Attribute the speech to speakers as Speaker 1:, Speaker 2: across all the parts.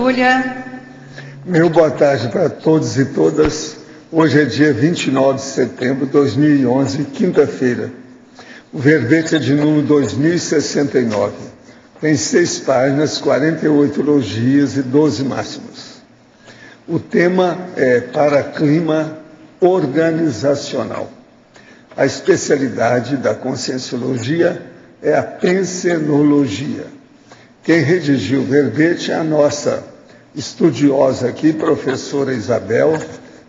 Speaker 1: Túlia.
Speaker 2: Meu boa tarde para todos e todas. Hoje é dia 29 de setembro de 2011, quinta-feira. O verbete é de número 2069. Tem 6 páginas, 48 elogias e 12 máximas. O tema é Paraclima organizacional. A especialidade da conscienciologia é a pensenologia. Quem redigiu o verbete é a nossa estudiosa aqui, professora Isabel,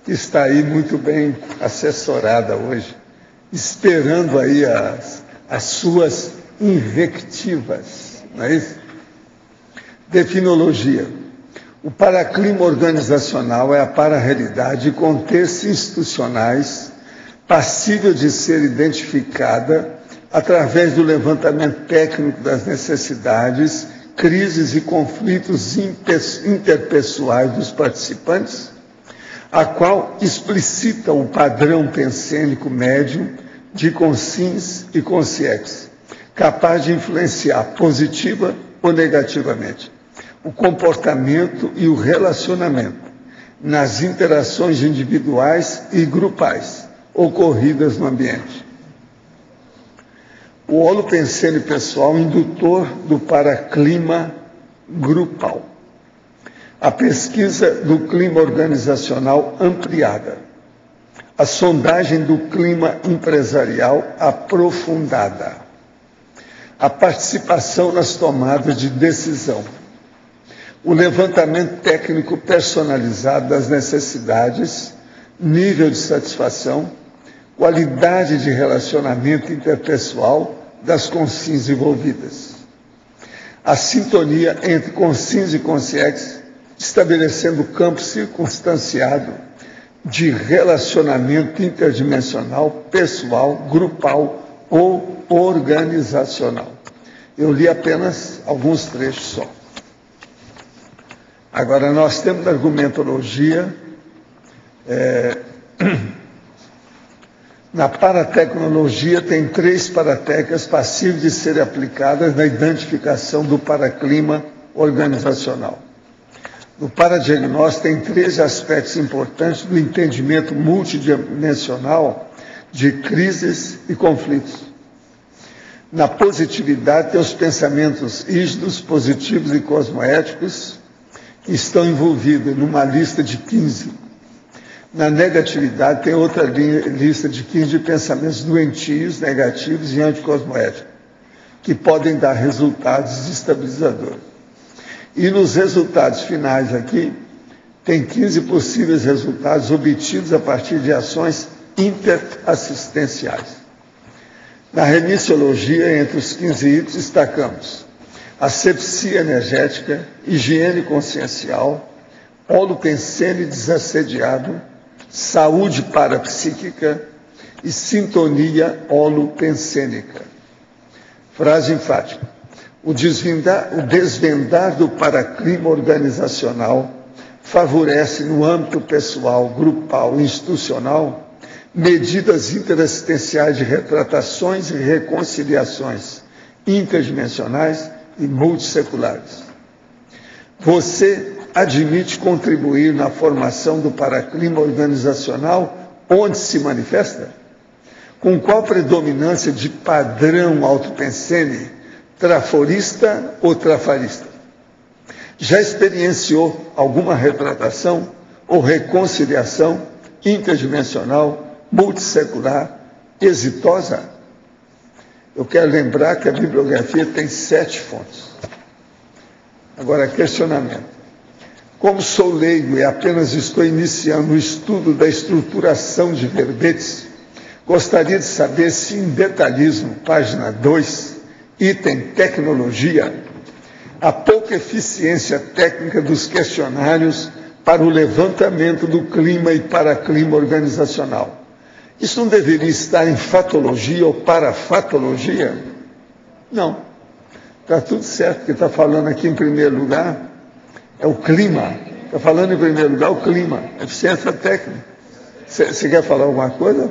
Speaker 2: que está aí muito bem assessorada hoje, esperando aí as suas invectivas, não é isso? Definologia. O paraclima organizacional é a para-realidade de contextos institucionais passível de ser identificada através do levantamento técnico das necessidades, crises e conflitos interpessoais dos participantes, a qual explicita o padrão pensênico médio de consciência e consciex, capaz de influenciar positiva ou negativamente o comportamento e o relacionamento nas interações individuais e grupais ocorridas no ambiente. O holopensene pessoal indutor do paraclima grupal. A pesquisa do clima organizacional ampliada. A sondagem do clima empresarial aprofundada. A participação nas tomadas de decisão. O levantamento técnico personalizado das necessidades, nível de satisfação, qualidade de relacionamento interpessoal das consciências envolvidas. A sintonia entre consciência e consciex, estabelecendo o campo circunstanciado de relacionamento interdimensional, pessoal, grupal ou organizacional. Eu li apenas alguns trechos só. Agora, nós temos na argumentologia, na paratecnologia, tem 3 paratécnicas passíveis de serem aplicadas na identificação do paraclima organizacional. No paradiagnóstico, tem 13 aspectos importantes do entendimento multidimensional de crises e conflitos. Na positividade, tem os pensamentos rígidos, positivos e cosmoéticos, que estão envolvidos numa lista de 15. Na negatividade, tem outra lista de 15 de pensamentos doentios, negativos e anticosmoéticos, que podem dar resultados desestabilizadores. E nos resultados finais aqui, tem 15 possíveis resultados obtidos a partir de ações interassistenciais. Na remissiologia, entre os 15 itens, destacamos asepsia energética, higiene consciencial, holopensene desassediado, saúde parapsíquica e sintonia holopensênica. Frase enfática. O desvendar do paraclima organizacional favorece no âmbito pessoal, grupal e institucional medidas interassistenciais de retratações e reconciliações interdimensionais e multisseculares. Você admite contribuir na formação do paraclima organizacional onde se manifesta? Com qual predominância de padrão autopensene, traforista ou trafarista? Já experienciou alguma retratação ou reconciliação interdimensional, multissecular, exitosa? Eu quero lembrar que a bibliografia tem 7 fontes. Agora, questionamento. Como sou leigo e apenas estou iniciando o estudo da estruturação de verbetes, gostaria de saber se em detalhismo, página 2, item tecnologia, a pouca eficiência técnica dos questionários para o levantamento do clima e paraclima organizacional. Isso não deveria estar em fatologia ou parafatologia? Não. Está tudo certo, porque está falando aqui em primeiro lugar é o clima. Está falando em primeiro lugar o clima, eficiência técnica. Você quer falar alguma coisa?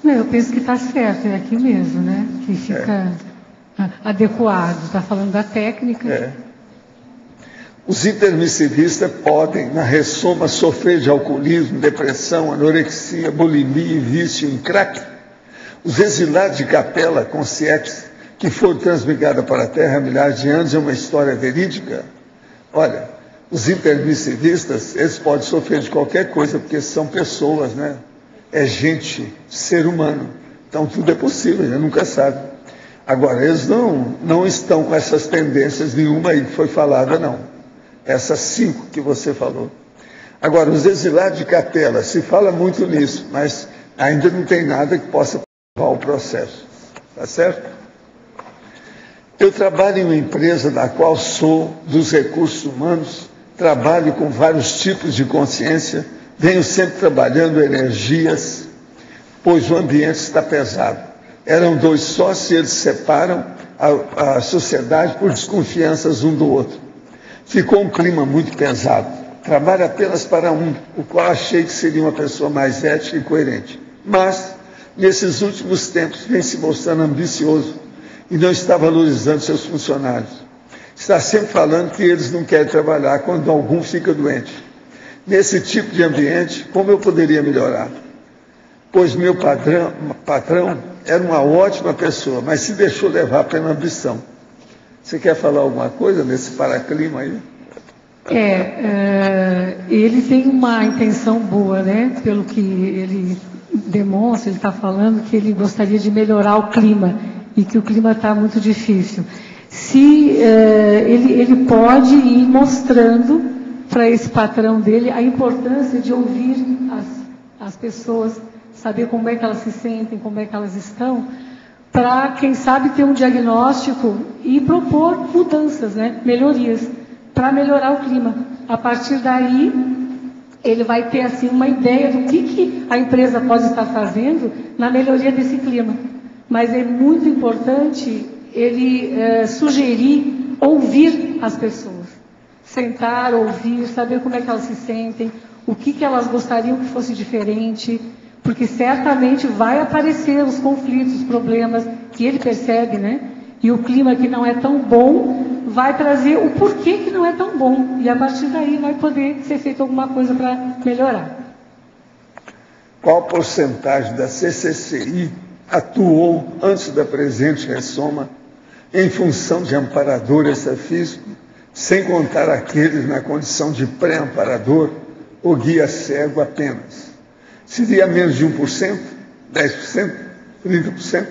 Speaker 3: Não, eu penso que está certo, é aqui mesmo, né? Que fica adequado. Está falando da técnica.
Speaker 2: Os intermissivistas podem, na ressoma, sofrer de alcoolismo, depressão, anorexia, bulimia e vício em crack. Os exilados de Capela, com CIEPs, que foram transmigrados para a Terra há milhares de anos, é uma história verídica. Olha, os intermissivistas, eles podem sofrer de qualquer coisa, porque são pessoas, né? É gente, ser humano. Então tudo é possível, a gente nunca sabe. Agora, eles não estão com essas tendências nenhuma aí que foi falada, não. Essas 5 que você falou. Agora, os exilados de Capela, se fala muito nisso, mas ainda não tem nada que possa provar o processo. Tá certo? Eu trabalho em uma empresa da qual sou dos recursos humanos, trabalho com vários tipos de consciência, venho sempre trabalhando energias, pois o ambiente está pesado. Eram 2 sócios e eles separam a sociedade por desconfianças um do outro. Ficou um clima muito pesado. Trabalho apenas para um, o qual achei que seria uma pessoa mais ética e coerente. Mas, nesses últimos tempos, vem se mostrando ambicioso e não está valorizando seus funcionários. Está sempre falando que eles não querem trabalhar quando algum fica doente. Nesse tipo de ambiente, como eu poderia melhorar? Pois meu patrão era uma ótima pessoa, mas se deixou levar pela ambição. Você quer falar alguma coisa nesse paraclima aí?
Speaker 3: Ele tem uma intenção boa, né? Pelo que ele demonstra, ele está falando que ele gostaria de melhorar o clima e que o clima está muito difícil. Ele pode ir mostrando para esse patrão dele a importância de ouvir as pessoas, saber como é que elas se sentem, como é que elas estão, para, quem sabe, ter um diagnóstico e propor mudanças, né? Melhorias, para melhorar o clima. A partir daí, ele vai ter assim, uma ideia do que a empresa pode estar fazendo na melhoria desse clima. Mas é muito importante ele sugerir, ouvir as pessoas. Sentar, ouvir, saber como é que elas se sentem, o que elas gostariam que fosse diferente, porque certamente vai aparecer os conflitos, os problemas que ele percebe, né? E o clima que não é tão bom vai trazer o porquê que não é tão bom. E a partir daí vai poder ser feita alguma coisa para melhorar.
Speaker 2: Qual porcentagem da CCCI atuou antes da presente ressoma em função de amparador extrafísico, sem contar aqueles na condição de pré-amparador ou guia cego apenas? Seria menos de 1%, 10%, 30%?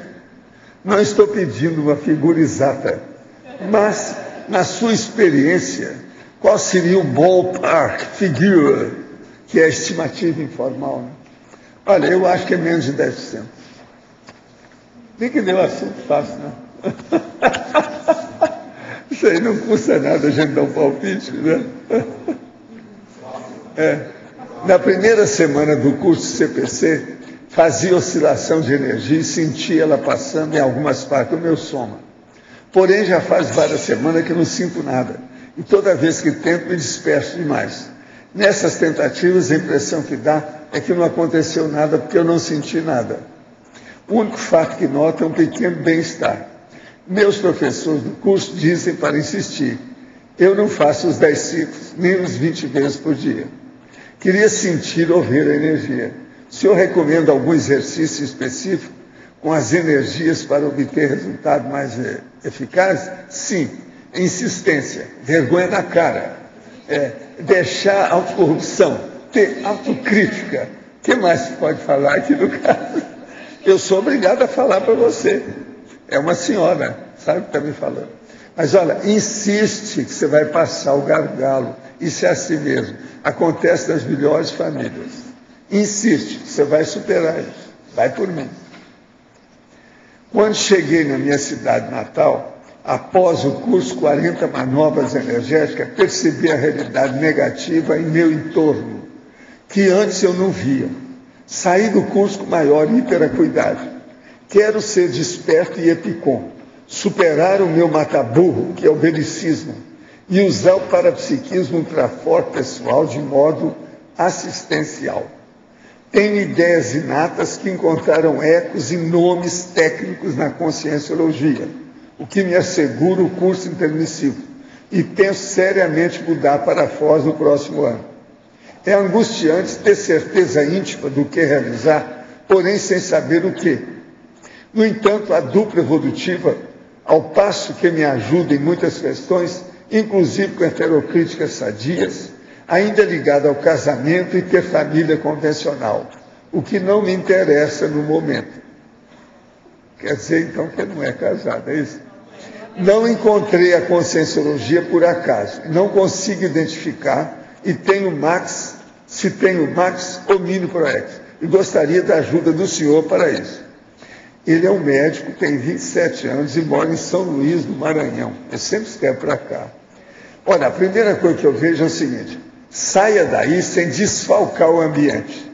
Speaker 2: Não estou pedindo uma figura exata, mas, na sua experiência, qual seria o ballpark figure, que é a estimativa informal? Né? Olha, eu acho que é menos de 10%. Tem que ver o assunto fácil, né? Isso aí não custa nada a gente dar um palpite, né? Na primeira semana do curso CPC, fazia oscilação de energia e sentia ela passando em algumas partes do meu soma. Porém, já faz várias semanas que não sinto nada. E toda vez que tento, me disperso demais. Nessas tentativas, a impressão que dá é que não aconteceu nada porque eu não senti nada. O único fato que noto é um pequeno bem-estar. Meus professores do curso dizem para insistir. Eu não faço os 10 ciclos, nem os 20 vezes por dia. Queria sentir ou ver a energia. O senhor recomenda algum exercício específico com as energias para obter resultado mais eficaz? Sim. Insistência, vergonha na cara, deixar autocorrupção, ter autocrítica. O que mais se pode falar aqui no caso? Eu sou obrigado a falar para você. É uma senhora, sabe o que está me falando. Mas olha, insiste que você vai passar o gargalo. Isso é assim mesmo. Acontece nas melhores famílias. Insiste, você vai superar isso. Vai por mim. Quando cheguei na minha cidade natal, após o curso 40 Manobras Energéticas, percebi a realidade negativa em meu entorno, que antes eu não via. Saí do curso com maior hiperacuidade. Quero ser desperto e epicom, superar o meu mataburro, que é o belicismo, e usar o parapsiquismo ultraforte pessoal de modo assistencial. Tenho ideias inatas que encontraram ecos e nomes técnicos na conscienciologia, o que me assegura o curso intermissivo. e penso seriamente mudar para a Foz no próximo ano. É angustiante ter certeza íntima do que realizar, porém sem saber o que. No entanto, a dupla evolutiva, ao passo que me ajuda em muitas questões, inclusive com heterocríticas sadias, ainda é ligada ao casamento e ter família convencional, o que não me interessa no momento. Quer dizer, então, que não é casado, é isso? Não encontrei a conscienciologia por acaso, não consigo identificar e tenho Max, se tenho Max Omni Proex, e gostaria da ajuda do senhor para isso. Ele é um médico, tem 27 anos e mora em São Luís, do Maranhão. Eu sempre escrevo para cá. Olha, a primeira coisa que eu vejo é o seguinte: saia daí sem desfalcar o ambiente.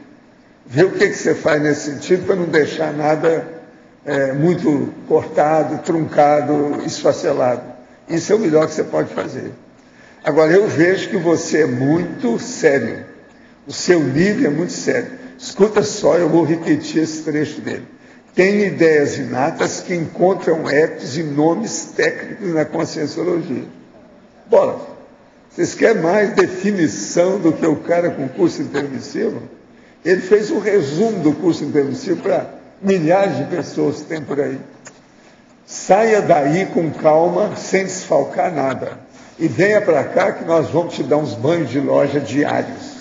Speaker 2: Vê o que você faz nesse sentido para não deixar nada muito cortado, truncado, esfacelado. Isso é o melhor que você pode fazer. Agora, eu vejo que você é muito sério. O seu nível é muito sério. Escuta só, eu vou repetir esse trecho dele. Tem ideias inatas que encontram épicos e nomes técnicos na conscienciologia. Bora, vocês querem mais definição do que o cara com curso intermissivo? Ele fez um resumo do curso intermissivo para milhares de pessoas que tem por aí. Saia daí com calma, sem desfalcar nada. E venha para cá que nós vamos te dar uns banhos de loja diários.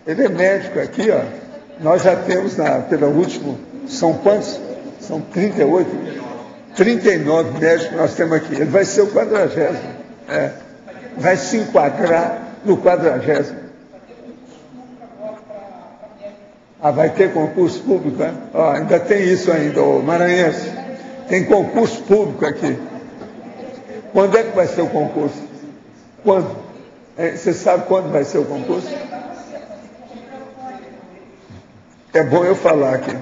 Speaker 2: Ele é médico aqui, ó. Nós já temos, pela última, são quantos? São 38? 39 médicos que nós temos aqui. Ele vai ser o 40º. Vai se enquadrar no 40º. Vai ter concurso público, né? Ainda tem isso ainda, o maranhense. Tem concurso público aqui. Quando é que vai ser o concurso? Quando? Você sabe quando vai ser o concurso? É bom eu falar aqui.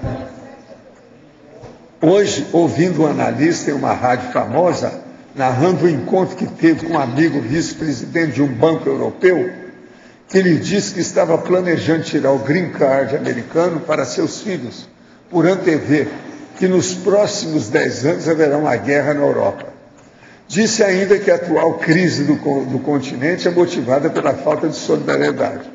Speaker 2: Hoje, ouvindo um analista em uma rádio famosa, narrando o encontro que teve com um amigo vice-presidente de um banco europeu, que lhe disse que estava planejando tirar o green card americano para seus filhos, por antever que nos próximos 10 anos haverá uma guerra na Europa. Disse ainda que a atual crise do continente é motivada pela falta de solidariedade.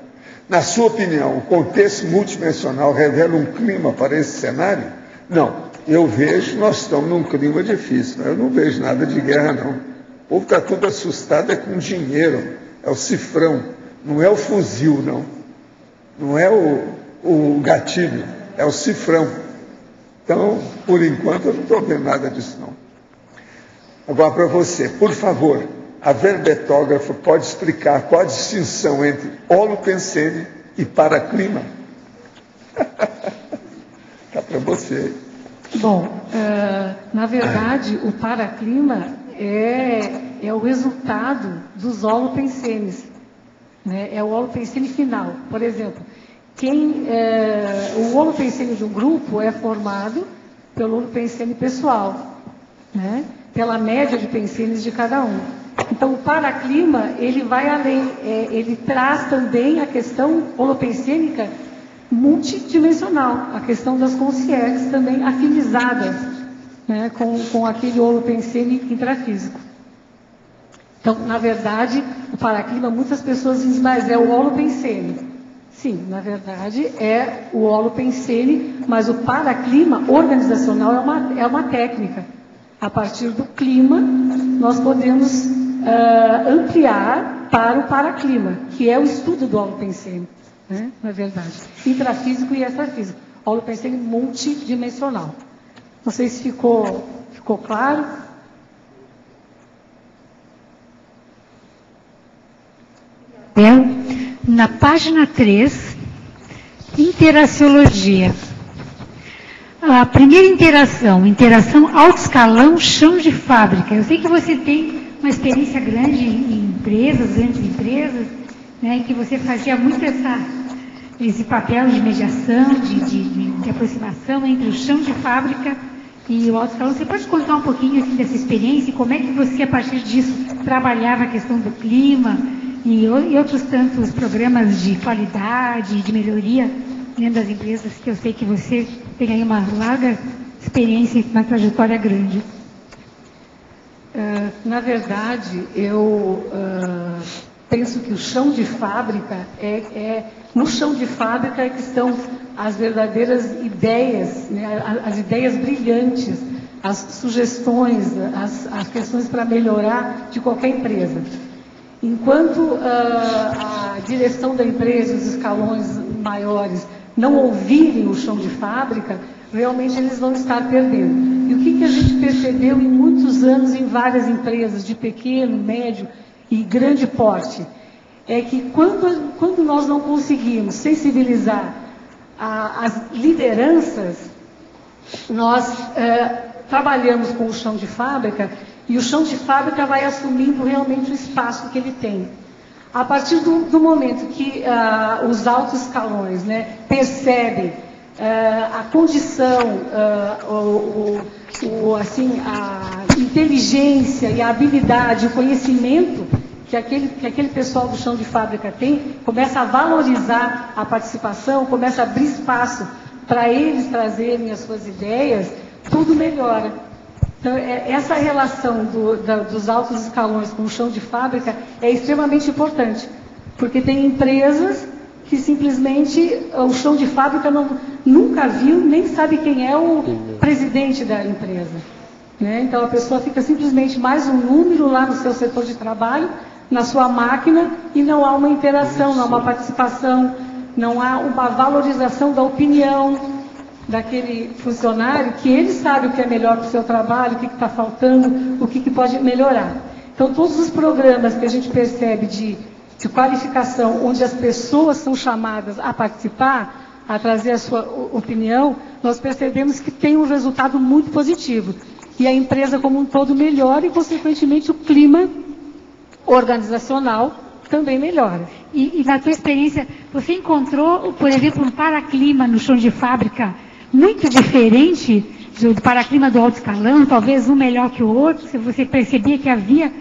Speaker 2: Na sua opinião, o contexto multidimensional revela um clima para esse cenário? Não, eu vejo, nós estamos num clima difícil, eu não vejo nada de guerra, não. O povo está tudo assustado, com dinheiro, é o cifrão. Não é o fuzil, não. Não é o gatilho, é o cifrão. Então, por enquanto, eu não estou vendo nada disso, não. Agora, para você, por favor, a verbetógrafa pode explicar qual a distinção entre holopensene e paraclima? Está para você.
Speaker 3: Bom, na verdade, o paraclima é o resultado dos holopensenes. Né? É o holopensene final. Por exemplo, o holopensene de um grupo é formado pelo holopensene pessoal, né? Pela média de pensenes de cada um. Então, o paraclima, ele vai além, ele traz também a questão holopensênica multidimensional, a questão das consciências também afinizadas, né, com aquele holopensene intrafísico. Então, na verdade, o paraclima, muitas pessoas dizem, mas é o holopensene. Sim, na verdade, é o holopensene, mas o paraclima organizacional é uma técnica. A partir do clima, nós podemos ampliar para o paraclima, que é o estudo do holopensene, né? Na verdade, intrafísico e extrafísico. Holopensene multidimensional. Não sei se ficou claro.
Speaker 1: Na página 3, interaciologia. A primeira interação alto escalão, chão de fábrica. Eu sei que você tem uma experiência grande em empresas, grandes empresas, né, que você fazia muito esse papel de mediação, de aproximação entre o chão de fábrica e o alto escalão. Você pode contar um pouquinho assim, dessa experiência e como é que você, a partir disso, trabalhava a questão do clima e outros tantos programas de qualidade, de melhoria dentro das empresas, que eu sei que você tem aí uma larga experiência e uma trajetória grande.
Speaker 3: Na verdade, eu penso que o chão de fábrica no chão de fábrica é que estão as verdadeiras ideias, né, as ideias brilhantes, as sugestões, as questões para melhorar de qualquer empresa. Enquanto a direção da empresa, os escalões maiores, não ouvirem o chão de fábrica, realmente eles vão estar perdendo. E o que a gente percebeu em muitos anos em várias empresas de pequeno, médio e grande porte, é que quando nós não conseguimos sensibilizar as lideranças, nós trabalhamos com o chão de fábrica e o chão de fábrica vai assumindo realmente o espaço que ele tem. A partir do momento que os altos escalões, né, percebem a condição, assim, a inteligência e a habilidade, o conhecimento que aquele pessoal do chão de fábrica tem, começa a valorizar a participação, começa a abrir espaço para eles trazerem as suas ideias, tudo melhora. Então, essa relação dos altos escalões com o chão de fábrica é extremamente importante, porque tem empresas que simplesmente o chão de fábrica nunca viu, nem sabe quem é o presidente da empresa. Né? Então a pessoa fica simplesmente mais um número lá no seu setor de trabalho, na sua máquina, e não há uma interação, não há uma participação, não há uma valorização da opinião daquele funcionário, que ele sabe o que é melhor para o seu trabalho, o que está faltando, o que pode melhorar. Então todos os programas que a gente percebe de qualificação, onde as pessoas são chamadas a participar, a trazer a sua opinião, nós percebemos que tem um resultado muito positivo. E a empresa como um todo melhora e, consequentemente, o clima organizacional também melhora.
Speaker 1: E na tua experiência, você encontrou, por exemplo, um paraclima no chão de fábrica muito diferente do paraclima do alto escalão, talvez um melhor que o outro, se você percebia que havia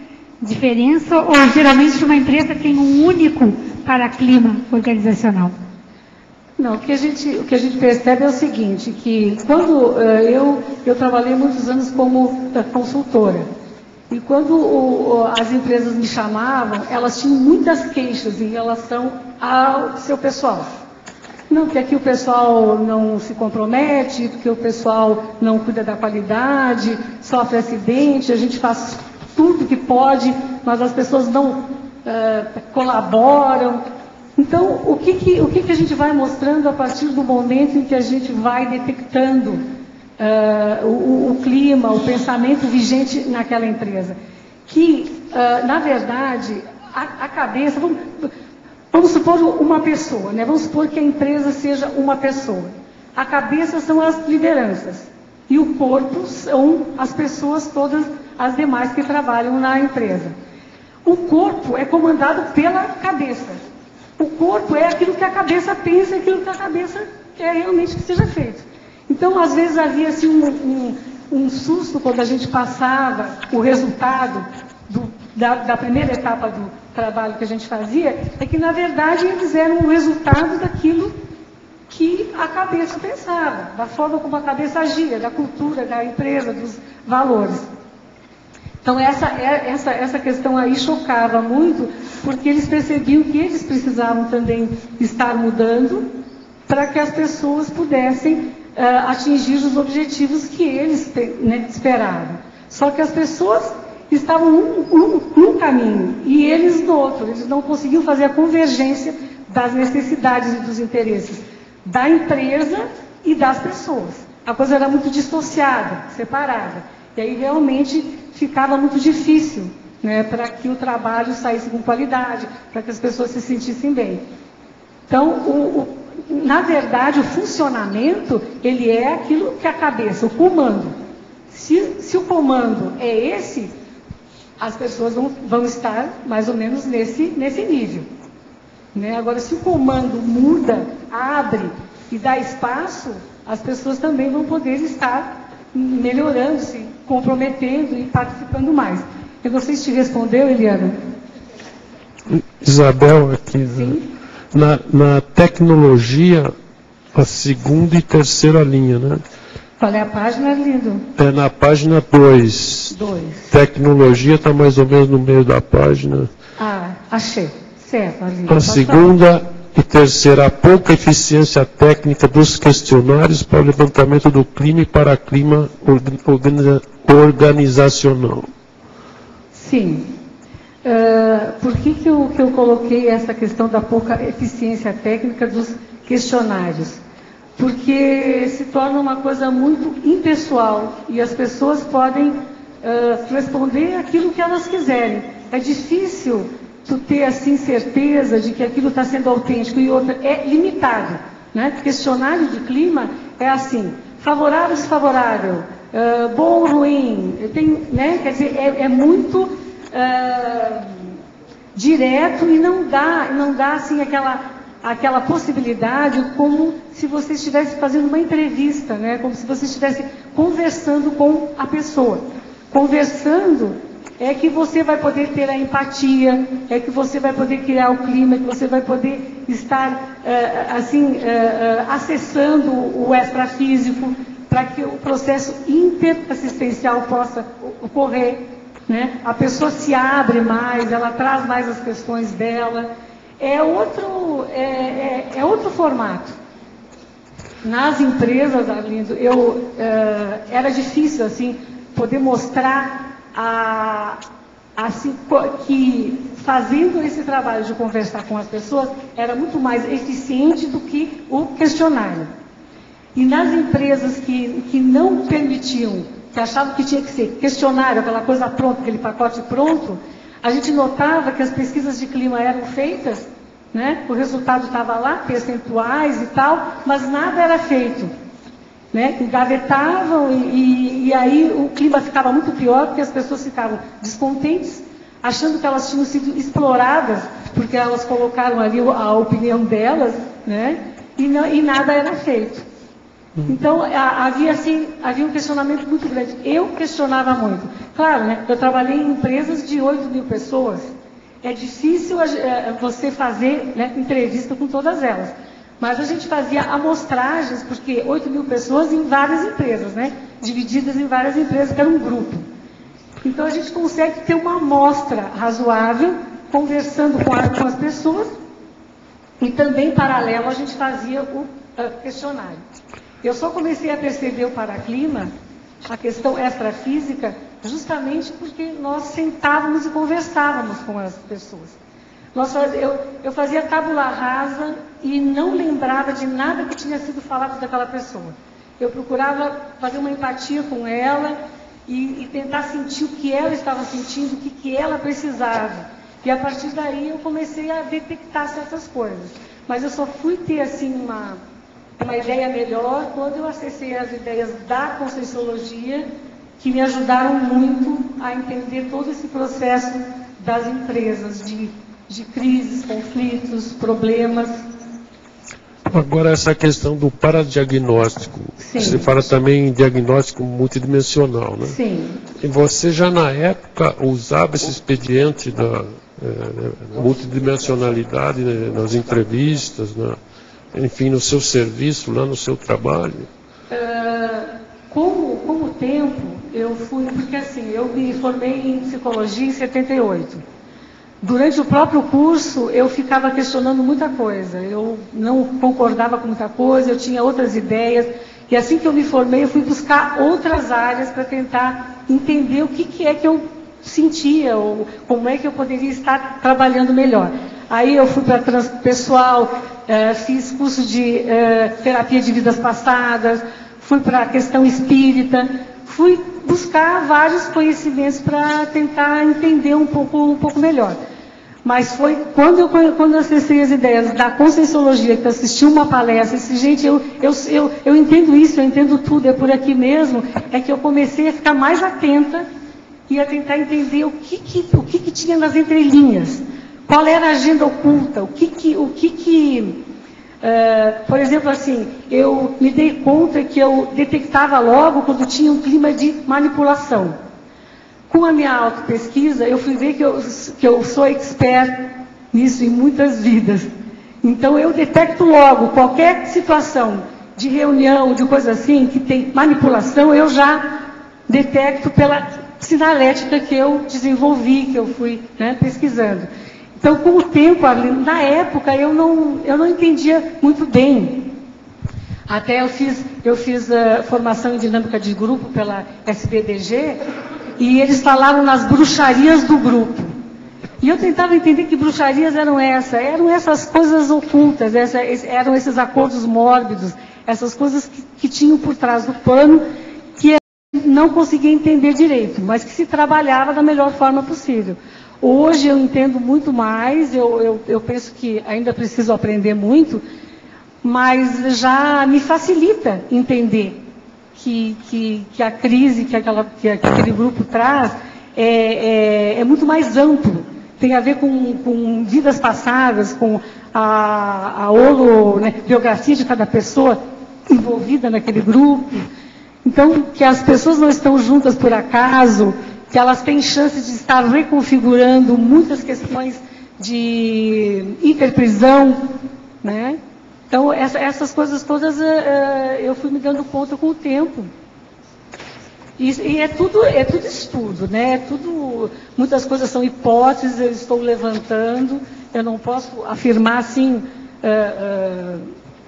Speaker 1: diferença, ou geralmente uma empresa tem um único paraclima organizacional?
Speaker 3: Não, o que a gente percebe é o seguinte, que quando eu trabalhei muitos anos como consultora, e quando as empresas me chamavam, elas tinham muitas queixas em relação ao seu pessoal. Não, que aqui o pessoal não se compromete, que o pessoal não cuida da qualidade, sofre acidente, a gente faz tudo que pode, mas as pessoas não colaboram. Então, o que a gente vai mostrando a partir do momento em que a gente vai detectando o clima, o pensamento vigente naquela empresa? Que, na verdade, a cabeça... Vamos supor uma pessoa, né? Vamos supor que a empresa seja uma pessoa. A cabeça são as lideranças. E o corpo são as pessoas todas as demais que trabalham na empresa. O corpo é comandado pela cabeça. O corpo é aquilo que a cabeça pensa, aquilo que a cabeça quer realmente que seja feito. Então, às vezes, havia assim, um susto quando a gente passava o resultado da primeira etapa do trabalho que a gente fazia, é que, na verdade, eles eram o resultado daquilo que a cabeça pensava, da forma como a cabeça agia, da cultura, da empresa, dos valores. Então, essa questão aí chocava muito, porque eles percebiam que eles precisavam também estar mudando para que as pessoas pudessem atingir os objetivos que eles esperavam. Só que as pessoas estavam num caminho e eles no outro. Eles não conseguiam fazer a convergência das necessidades e dos interesses da empresa e das pessoas. A coisa era muito dissociada, separada. E aí realmente ficava muito difícil, né, para que o trabalho saísse com qualidade, para que as pessoas se sentissem bem. Então, na verdade, o funcionamento, ele é aquilo que a cabeça, o comando. Se o comando é esse, as pessoas vão estar mais ou menos nesse nível. Né? Agora, se o comando muda, abre e dá espaço, as pessoas também vão poder estar melhorando, se comprometendo e participando mais. Eu não sei se te respondeu, Eliana.
Speaker 4: Isabel, aqui, na tecnologia, a segunda e terceira linha, né?
Speaker 3: Qual é a página, lindo?
Speaker 4: É na página 2,
Speaker 3: 2.
Speaker 4: Tecnologia está mais ou menos no meio da página.
Speaker 3: Ah, achei. Certo, ali.
Speaker 4: A segunda e terceira, a pouca eficiência técnica dos questionários para o levantamento do clima e para clima organizacional.
Speaker 3: Sim. Por que eu coloquei essa questão da pouca eficiência técnica dos questionários? Porque se torna uma coisa muito impessoal e as pessoas podem responder aquilo que elas quiserem. É difícil tu ter assim certeza de que aquilo está sendo autêntico, e outra, é limitado, né? Questionário de clima é assim, favorável, desfavorável, bom, ruim, né? Quer dizer, é muito direto e não dá assim aquela possibilidade como se você estivesse fazendo uma entrevista, né? Como se você estivesse conversando com a pessoa. Conversando é que você vai poder ter a empatia, é que você vai poder criar o clima, é que você vai poder estar, acessando o extrafísico para que o processo interassistencial possa ocorrer, né? A pessoa se abre mais, ela traz mais as questões dela. É outro formato. Nas empresas, Arlindo, era difícil, assim, poder mostrar assim, que fazendo esse trabalho de conversar com as pessoas era muito mais eficiente do que o questionário. E nas empresas que não permitiam, que achavam que tinha que ser questionário, aquela coisa pronta, aquele pacote pronto, a gente notava que as pesquisas de clima eram feitas, né? O resultado estava lá, percentuais e tal, mas nada era feito. Né, engavetavam e aí o clima ficava muito pior, porque as pessoas ficavam descontentes, achando que elas tinham sido exploradas, porque elas colocaram ali a opinião delas, né, e nada era feito. Então, havia um questionamento muito grande. Eu questionava muito. Claro, né, eu trabalhei em empresas de 8.000 pessoas. É difícil você fazer, né, entrevista com todas elas. Mas a gente fazia amostragens, porque 8.000 pessoas em várias empresas, né? Divididas em várias empresas, que era um grupo. Então a gente consegue ter uma amostra razoável, conversando com as pessoas, e também, em paralelo, a gente fazia o questionário. Eu só comecei a perceber o paraclima, a questão extrafísica, justamente porque nós sentávamos e conversávamos com as pessoas. Eu fazia tábula rasa e não lembrava de nada que tinha sido falado daquela pessoa. Eu procurava fazer uma empatia com ela e tentar sentir o que ela estava sentindo, o que ela precisava. E a partir daí eu comecei a detectar certas coisas. Mas eu só fui ter assim uma ideia melhor quando eu acessei as ideias da Conscienciologia, que me ajudaram muito a entender todo esse processo das empresas, de crises, conflitos, problemas.
Speaker 4: Agora, essa questão do paradiagnóstico.
Speaker 3: Sim.
Speaker 4: Você fala também em diagnóstico multidimensional, né?
Speaker 3: Sim.
Speaker 4: E você já na época usava esse expediente da multidimensionalidade, né, nas entrevistas, enfim, no seu serviço, lá no seu trabalho?
Speaker 3: Com o tempo, eu fui... Porque assim, eu me formei em psicologia em 78. Durante o próprio curso, eu ficava questionando muita coisa. Eu não concordava com muita coisa, eu tinha outras ideias. E assim que eu me formei, eu fui buscar outras áreas para tentar entender o que é que eu sentia, ou como é que eu poderia estar trabalhando melhor. Aí eu fui para transpessoal, fiz curso de terapia de vidas passadas, fui para a questão espírita, fui buscar vários conhecimentos para tentar entender um pouco melhor. Mas foi quando eu acessei as ideias da Conscienciologia, que eu assisti uma palestra, disse, gente, eu entendo isso, eu entendo tudo, é por aqui mesmo, é que eu comecei a ficar mais atenta e a tentar entender o que tinha nas entrelinhas, qual era a agenda oculta, por exemplo, assim, eu me dei conta que eu detectava logo quando tinha um clima de manipulação. Com a minha autopesquisa, eu fui ver que eu sou expert nisso em muitas vidas. Então, eu detecto logo qualquer situação de reunião, de coisa assim, que tem manipulação, eu já detecto sinalética que eu desenvolvi, que eu fui, né, pesquisando. Então, com o tempo, Arlindo, na época eu não entendia muito bem. Até eu fiz formação em dinâmica de grupo pela SBDG, e eles falaram nas bruxarias do grupo. E eu tentava entender que bruxarias eram essas coisas ocultas, eram esses acordos mórbidos, essas coisas que tinham por trás do pano, que eu não conseguia entender direito, mas que se trabalhava da melhor forma possível. Hoje eu entendo muito mais, eu penso que ainda preciso aprender muito, mas já me facilita entender que a crise que aquele grupo traz é muito mais amplo. Tem a ver com vidas passadas, com a biografia de cada pessoa envolvida naquele grupo. Então, que as pessoas não estão juntas por acaso, que elas têm chances de estar reconfigurando muitas questões de interprisão, né? Então, essas coisas todas eu fui me dando conta com o tempo. E é tudo estudo, né? Muitas coisas são hipóteses, eu estou levantando, eu não posso afirmar assim,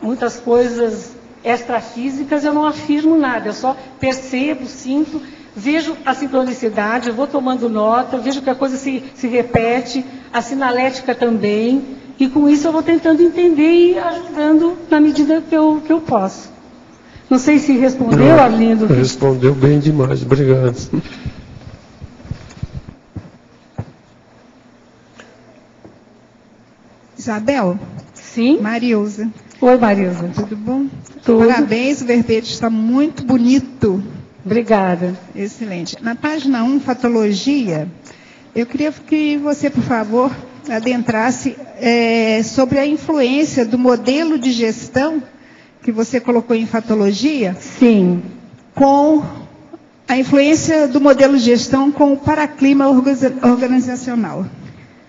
Speaker 3: muitas coisas extrafísicas, eu não afirmo nada, eu só percebo, sinto, vejo a sincronicidade, eu vou tomando nota, vejo que a coisa se repete, a sinalética também, e com isso eu vou tentando entender e ajudando na medida que eu posso. Não sei se respondeu, Arlindo.
Speaker 4: Respondeu bem demais, obrigado.
Speaker 5: Isabel?
Speaker 3: Sim?
Speaker 5: Marilza.
Speaker 3: Oi, Marilza.
Speaker 5: Tudo bom?
Speaker 3: Tudo.
Speaker 5: Parabéns, o verbete está muito bonito.
Speaker 3: Obrigada.
Speaker 5: Excelente. Na página 1, Fatologia, eu queria que você, por favor, adentrasse sobre a influência do modelo de gestão que você colocou em Fatologia.
Speaker 3: Sim.
Speaker 5: Com a influência do modelo de gestão com o paraclima organizacional.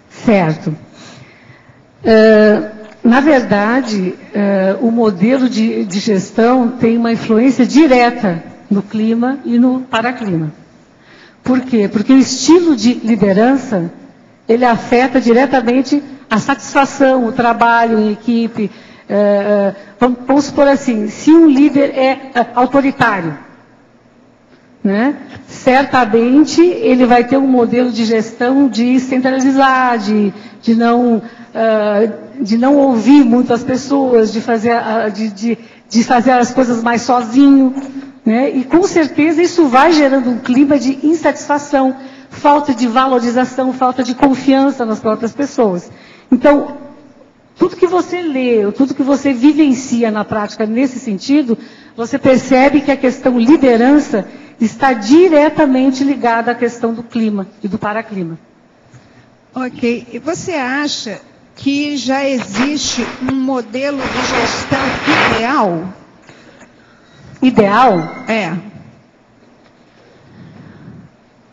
Speaker 3: Certo. Na verdade, o modelo de gestão tem uma influência direta no clima e no paraclima. Por quê? Porque o estilo de liderança, ele afeta diretamente a satisfação, o trabalho em equipe. Vamos supor assim, se um líder é autoritário, né, certamente ele vai ter um modelo de gestão de centralizar, de não ouvir muito as pessoas, de fazer as coisas mais sozinho, né? E com certeza isso vai gerando um clima de insatisfação, falta de valorização, falta de confiança nas próprias pessoas. Então, tudo que você lê, tudo que você vivencia na prática nesse sentido, você percebe que a questão liderança está diretamente ligada à questão do clima e do paraclima.
Speaker 5: Ok. E você acha que já existe um modelo de gestão ideal?
Speaker 3: Ideal?
Speaker 5: É.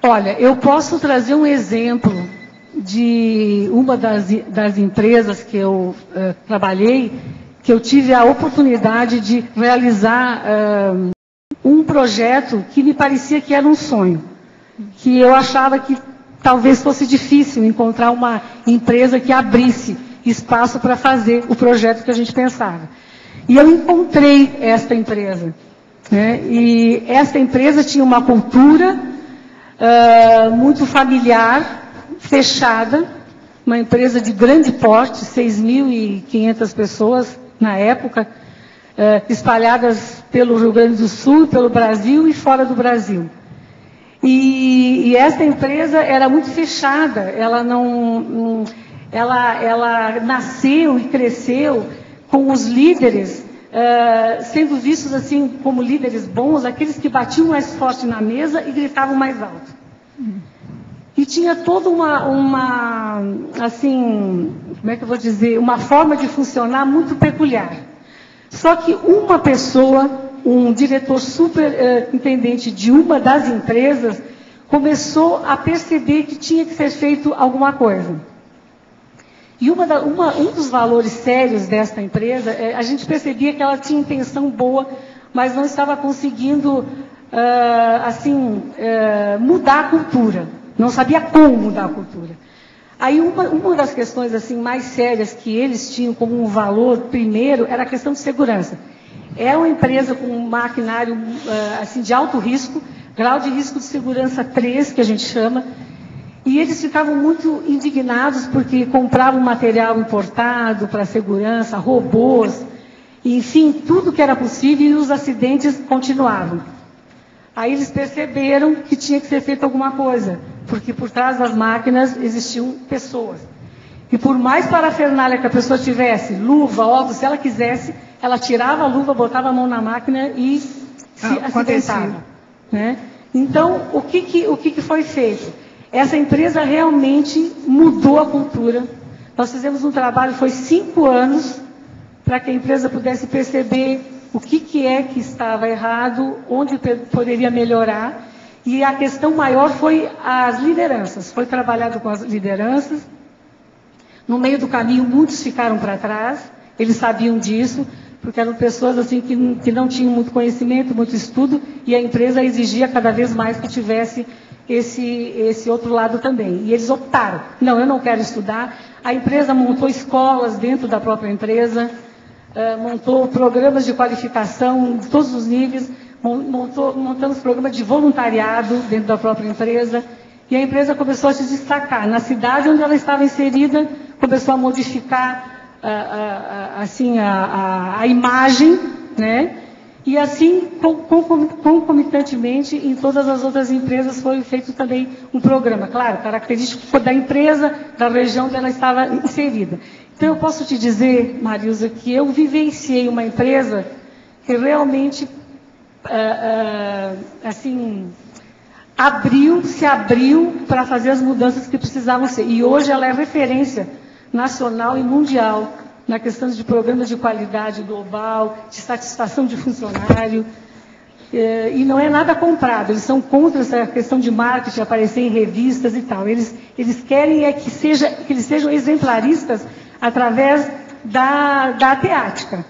Speaker 3: Olha, eu posso trazer um exemplo de uma das empresas que eu trabalhei, que eu tive a oportunidade de realizar um projeto que me parecia que era um sonho, que eu achava que talvez fosse difícil encontrar uma empresa que abrisse espaço para fazer o projeto que a gente pensava. E eu encontrei esta empresa, né? E esta empresa tinha uma cultura muito familiar, fechada, uma empresa de grande porte, 6.500 pessoas na época, espalhadas pelo Rio Grande do Sul, pelo Brasil e fora do Brasil. E esta empresa era muito fechada, ela nasceu e cresceu com os líderes sendo vistos assim como líderes bons, aqueles que batiam mais forte na mesa e gritavam mais alto. E tinha toda assim, como é que eu vou dizer, uma forma de funcionar muito peculiar. Só que uma pessoa, um diretor superintendente de uma das empresas, começou a perceber que tinha que ser feito alguma coisa. E um dos valores sérios desta empresa, a gente percebia que ela tinha intenção boa, mas não estava conseguindo mudar a cultura. Não sabia como mudar a cultura. Aí uma das questões assim, mais sérias que eles tinham como um valor, primeiro, era a questão de segurança. É uma empresa com um maquinário de alto risco, grau de risco de segurança 3, que a gente chama, e eles ficavam muito indignados porque compravam material importado para segurança, robôs, enfim, tudo que era possível, e os acidentes continuavam. Aí eles perceberam que tinha que ser feita alguma coisa, porque por trás das máquinas existiam pessoas. E por mais parafernália que a pessoa tivesse, luva, óculos, se ela quisesse, ela tirava a luva, botava a mão na máquina e se acidentava. Né? Então, o que foi feito? Essa empresa realmente mudou a cultura. Nós fizemos um trabalho, foi 5 anos, para que a empresa pudesse perceber o que é que estava errado, onde poderia melhorar. E a questão maior foi as lideranças. Foi trabalhado com as lideranças. No meio do caminho, muitos ficaram para trás. Eles sabiam disso, porque eram pessoas assim que não tinham muito conhecimento, muito estudo, e a empresa exigia cada vez mais que tivesse esse outro lado também. E eles optaram. Não, eu não quero estudar. A empresa montou escolas dentro da própria empresa, montou programas de qualificação de todos os níveis, montamos programas de voluntariado dentro da própria empresa, e a empresa começou a se destacar. Na cidade onde ela estava inserida, começou a modificar a imagem, né? E assim, concomitantemente, em todas as outras empresas foi feito também um programa, claro, característico da empresa, da região onde ela estava inserida. Então, eu posso te dizer, Marilza, que eu vivenciei uma empresa que realmente, se abriu para fazer as mudanças que precisavam ser. E hoje ela é referência nacional e mundial na questão de programas de qualidade global, de satisfação de funcionário. E não é nada comprado, eles são contra essa questão de marketing, aparecer em revistas e tal. Eles querem que eles sejam exemplaristas através da teática,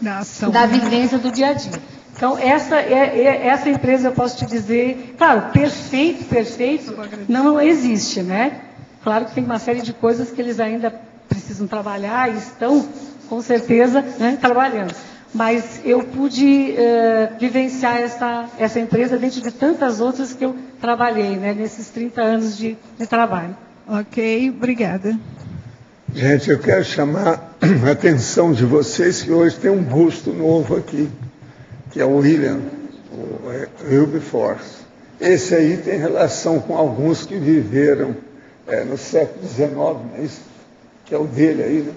Speaker 3: da vivência do dia a dia. Então, essa empresa, eu posso te dizer, claro, perfeito não existe, né? Claro que tem uma série de coisas que eles ainda precisam trabalhar e estão, com certeza, né, trabalhando. Mas eu pude vivenciar essa empresa dentro de tantas outras que eu trabalhei, né, nesses 30 anos de trabalho.
Speaker 5: Ok, obrigada.
Speaker 2: Gente, eu quero chamar a atenção de vocês que hoje tem um busto novo aqui, que é o William, o Wilberforce. Esse aí tem relação com alguns que viveram no século XIX, não é isso? Que é o dele aí, né?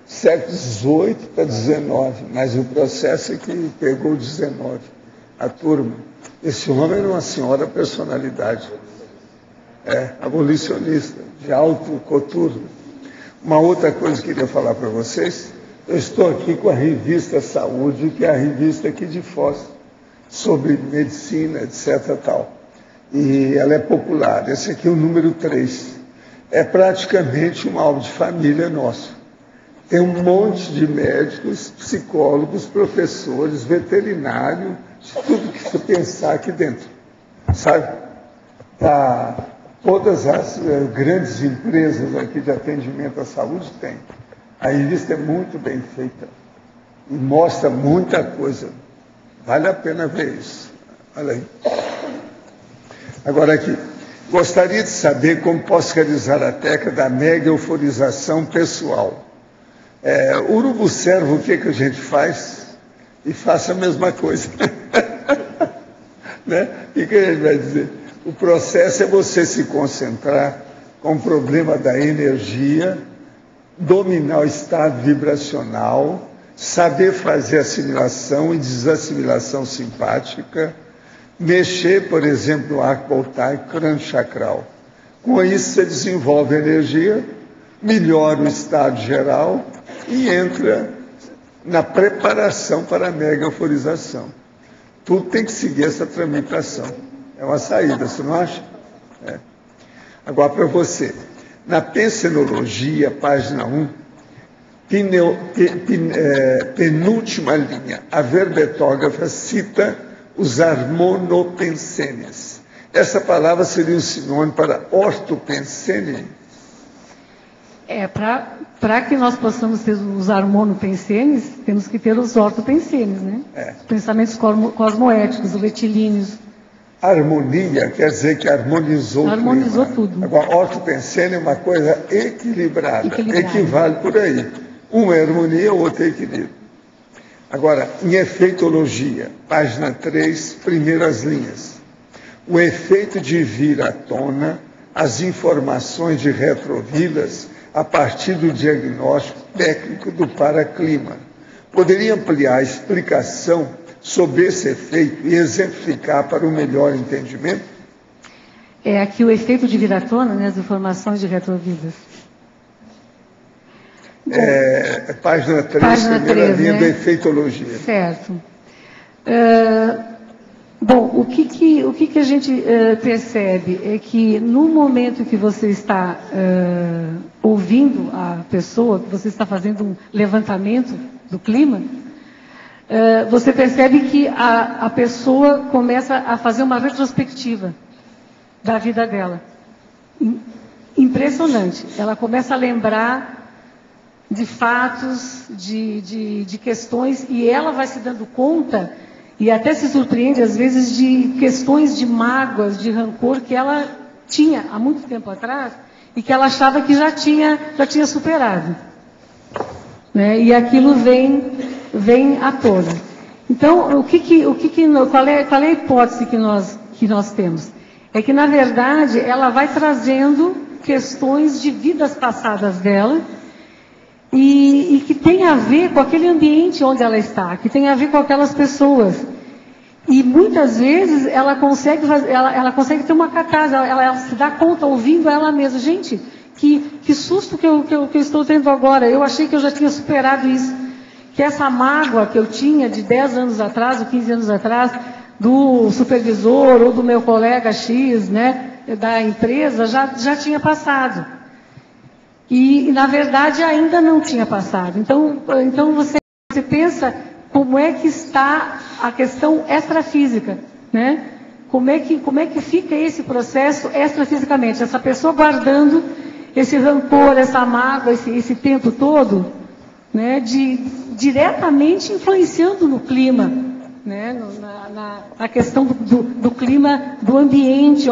Speaker 2: Século XVIII para XIX, mas o processo é que pegou o XIX, a turma. Esse homem era uma senhora personalidade, abolicionista, de alto coturno. Uma outra coisa que eu queria falar para vocês, eu estou aqui com a revista Saúde, que é a revista aqui de Foz, sobre medicina, etc. Tal. E ela é popular. Esse aqui é o número 3. É praticamente um álbum de família nosso. Tem um monte de médicos, psicólogos, professores, veterinários, de tudo que você pensar aqui dentro. Sabe? Todas as grandes empresas aqui de atendimento à saúde têm. A revista é muito bem feita e mostra muita coisa. Vale a pena ver isso. Olha aí. Agora aqui. Gostaria de saber como posso realizar a técnica da mega euforização pessoal. O urubu servo, o que a gente faz? E faça a mesma coisa. Né? O que a gente vai dizer? O processo é você se concentrar com o problema da energia, dominar o estado vibracional, saber fazer assimilação e desassimilação simpática, mexer, por exemplo, no arco voltaico, crânio chacral. Com isso, você desenvolve energia, melhora o estado geral e entra na preparação para a mega euforização. Tudo tem que seguir essa tramitação. É uma saída, você não acha? Agora, para você, na Pensenologia, página 1, penúltima linha, a verbetógrafa cita os harmonopensenes. Essa palavra seria um sinônimo para ortopensene?
Speaker 3: Para que nós possamos ter os harmonopensenes, temos que ter os ortopensenes, né? Pensamentos cosmoéticos, retilíneos.
Speaker 2: Harmonia quer dizer que harmonizou
Speaker 3: tudo.
Speaker 2: Agora, ortopensene é uma coisa equilibrada. Equivale por aí. Uma é harmonia, outra é equilíbrio. Agora, em efeitologia, página 3, primeiras linhas. O efeito de vir à tona as informações de retrovidas a partir do diagnóstico técnico do paraclima. Poderia ampliar a explicação sobre esse efeito e exemplificar para o melhor entendimento?
Speaker 3: Aqui o efeito de vir à tona, né, as informações de retrovidas.
Speaker 2: Página 3, primeira linha, né? Da efeitologia.
Speaker 3: Certo. Bom, o que a gente percebe é que no momento que você está ouvindo a pessoa, que você está fazendo um levantamento do clima, você percebe que a pessoa começa a fazer uma retrospectiva da vida dela. Impressionante. Ela começa a lembrar de fatos, de questões, e ela vai se dando conta, e até se surpreende às vezes, de questões de mágoas, de rancor que ela tinha há muito tempo atrás, e que ela achava que já tinha superado. Né? E aquilo vem à tona. Então, qual é a hipótese que nós temos? É que, na verdade, ela vai trazendo questões de vidas passadas dela, e que tem a ver com aquele ambiente onde ela está, que tem a ver com aquelas pessoas. E muitas vezes ela consegue ter uma catarse, ela se dá conta, ouvindo ela mesma. Gente, que susto que eu estou tendo agora. Eu achei que eu já tinha superado isso. Que essa mágoa que eu tinha de 10 anos atrás, ou 15 anos atrás, do supervisor ou do meu colega X, né, da empresa, já tinha passado. E, na verdade, ainda não tinha passado. Então você pensa como é que está a questão extrafísica, né? Como é que fica esse processo extrafisicamente? Essa pessoa guardando esse rancor, essa mágoa, esse tempo todo, né? Diretamente influenciando no clima, né? Na questão do clima, do ambiente,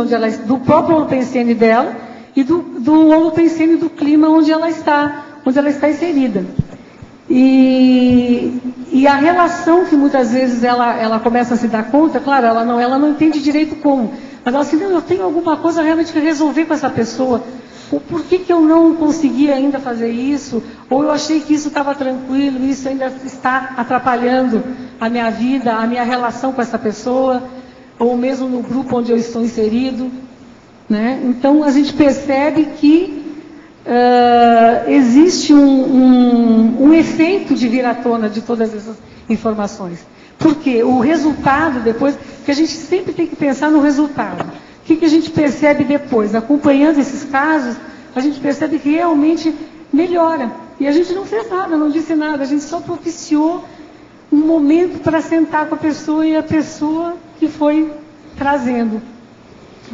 Speaker 3: do próprio holopensene dela, e do holopensene do clima onde ela está inserida. E a relação que muitas vezes ela começa a se dar conta, claro, ela não entende direito como, mas ela assim, não, eu tenho alguma coisa realmente que resolver com essa pessoa. Por que eu não consegui ainda fazer isso? Ou eu achei que isso estava tranquilo, isso ainda está atrapalhando a minha vida, a minha relação com essa pessoa, ou mesmo no grupo onde eu estou inserido. Né? Então, a gente percebe que existe um efeito de vir à tona de todas essas informações. Porque o resultado depois, que a gente sempre tem que pensar no resultado. O que a gente percebe depois? Acompanhando esses casos, a gente percebe que realmente melhora. E a gente não fez nada, não disse nada, a gente só propiciou um momento para sentar com a pessoa e a pessoa que foi trazendo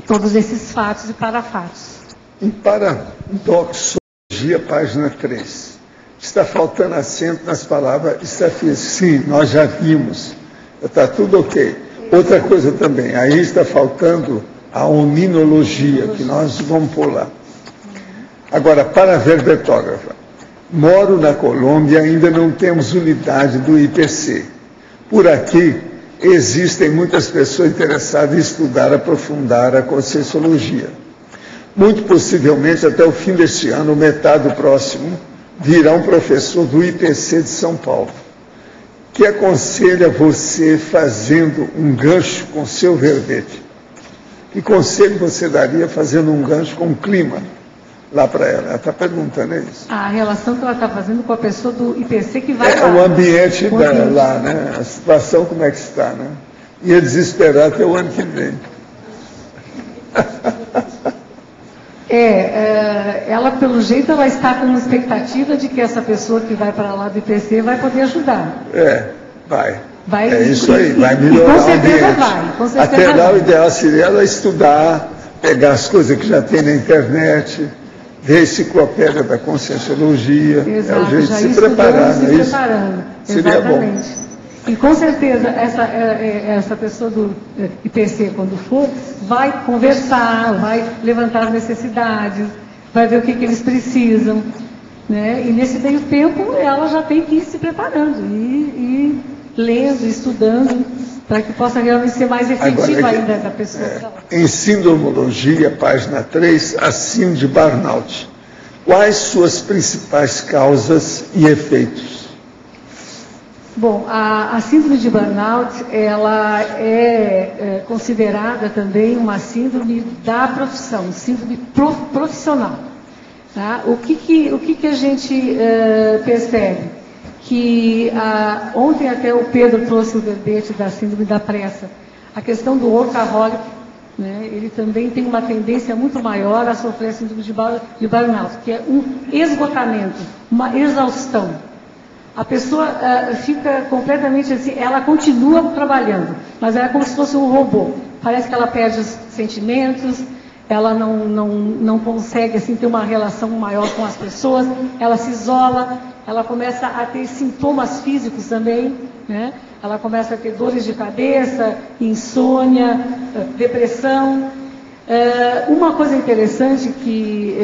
Speaker 3: todos esses fatos e parafatos.
Speaker 2: Em Paradoxologia, página 3, está faltando acento nas palavras extrafísica. Sim, nós já vimos. Está tudo ok. Outra coisa também, aí está faltando a ominologia, que nós vamos pôr lá. Agora, para a verbetógrafa. Moro na Colômbia e ainda não temos unidade do IPC. Por aqui, existem muitas pessoas interessadas em estudar, aprofundar a Conscienciologia. Muito possivelmente, até o fim deste ano, metade do próximo, virá um professor do IPC de São Paulo, que aconselha você fazendo um gancho com seu verbete. Que conselho você daria fazendo um gancho com o clima lá para ela? Ela está perguntando isso.
Speaker 3: A relação que ela está fazendo com a pessoa do IPC que vai lá.
Speaker 2: O ambiente dela lá, né? A situação como é que está, né? Ia desesperar até o ano que vem.
Speaker 3: Ela, pelo jeito, ela está com uma expectativa de que essa pessoa que vai para lá do IPC vai poder ajudar.
Speaker 2: Vai.
Speaker 3: Vai,
Speaker 2: é isso aí, vai melhorar
Speaker 3: com certeza
Speaker 2: o ambiente.
Speaker 3: vai, com certeza
Speaker 2: Até lá
Speaker 3: vai.
Speaker 2: o ideal seria ela estudar, pegar as coisas que já tem na internet, ver a enciclopédia da Conscienciologia,
Speaker 3: Exato,
Speaker 2: é o jeito
Speaker 3: já
Speaker 2: de se
Speaker 3: estudando,
Speaker 2: preparar,
Speaker 3: se
Speaker 2: não é isso?
Speaker 3: preparando.
Speaker 2: Seria bom.
Speaker 3: Exatamente. E com certeza essa pessoa do IPC, quando for, vai conversar, vai levantar as necessidades, vai ver o que eles precisam. Né? E nesse meio tempo ela já tem que ir se preparando, e lendo, estudando, para que possa realmente ser mais efetiva ainda da pessoa.
Speaker 2: Em Sindromologia, página 3, a síndrome de burnout. Quais suas principais causas e efeitos?
Speaker 3: Bom, a síndrome de burnout, ela é considerada também uma síndrome da profissão, síndrome profissional. Tá? O que a gente percebe? Que ontem até o Pedro trouxe o verbete da síndrome da pressa, a questão do workaholic, né? Ele também tem uma tendência muito maior a sofrer a síndrome de burnout, que é um esgotamento, uma exaustão. A pessoa fica completamente assim, ela continua trabalhando, mas é como se fosse um robô. Parece que ela perde os sentimentos, ela não consegue assim, ter uma relação maior com as pessoas, ela se isola, ela começa a ter sintomas físicos também, né? Ela começa a ter dores de cabeça, insônia, depressão. Uma coisa interessante que,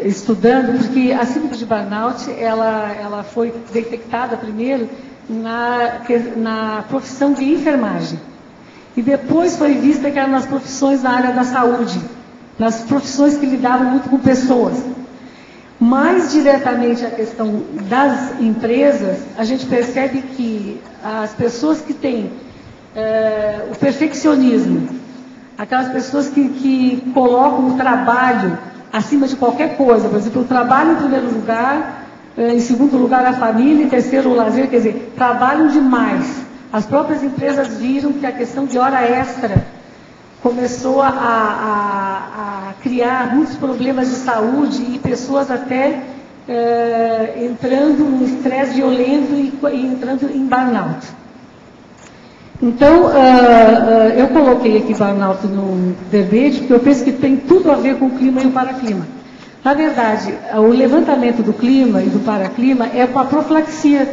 Speaker 3: estudando, porque a síndrome de burnout, ela foi detectada primeiro na profissão de enfermagem. E depois foi vista que era nas profissões na área da saúde, nas profissões que lidavam muito com pessoas. Mais diretamente a questão das empresas, a gente percebe que as pessoas que têm o perfeccionismo, aquelas pessoas que colocam o trabalho acima de qualquer coisa, por exemplo, o trabalho em primeiro lugar, em segundo lugar a família, em terceiro o lazer, quer dizer, trabalham demais. As próprias empresas viram que a questão de hora extra começou a criar muitos problemas de saúde e pessoas até entrando num estresse violento e entrando em burnout. Então, eu coloquei aqui burnout no verbete, porque eu penso que tem tudo a ver com o clima e o paraclima. Na verdade, o levantamento do clima e do paraclima é com a profilaxia,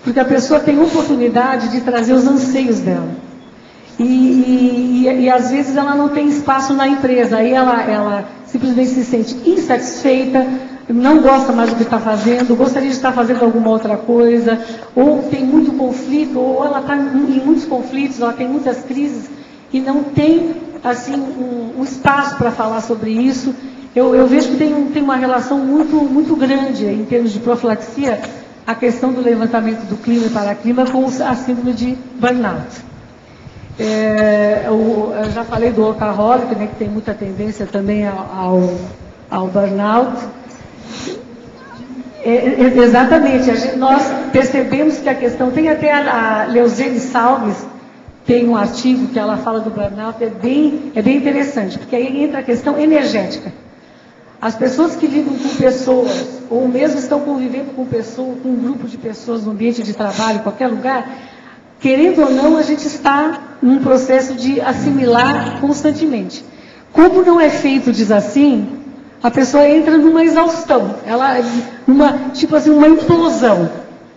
Speaker 3: porque a pessoa tem oportunidade de trazer os anseios dela. E às vezes ela não tem espaço na empresa, aí ela simplesmente se sente insatisfeita, não gosta mais do que está fazendo, gostaria de estar fazendo alguma outra coisa, ou tem muito conflito, ou ela está em muitos conflitos, ela tem muitas crises e não tem assim um espaço para falar sobre isso. Eu vejo que tem uma relação muito grande em termos de profilaxia, a questão do levantamento do clima e paraclima com a síndrome de burnout. Eu já falei do workaholic, né, que tem muita tendência também ao burnout. Exatamente, nós percebemos que a questão, tem até a Leuzene Salles, tem um artigo que ela fala do burnout, é bem interessante, porque aí entra a questão energética. As pessoas que lidam com pessoas, ou mesmo estão convivendo com pessoas, com um grupo de pessoas no ambiente de trabalho, em qualquer lugar, querendo ou não, a gente está num processo de assimilar constantemente. Como não é feito assim, a pessoa entra numa exaustão, tipo assim, uma implosão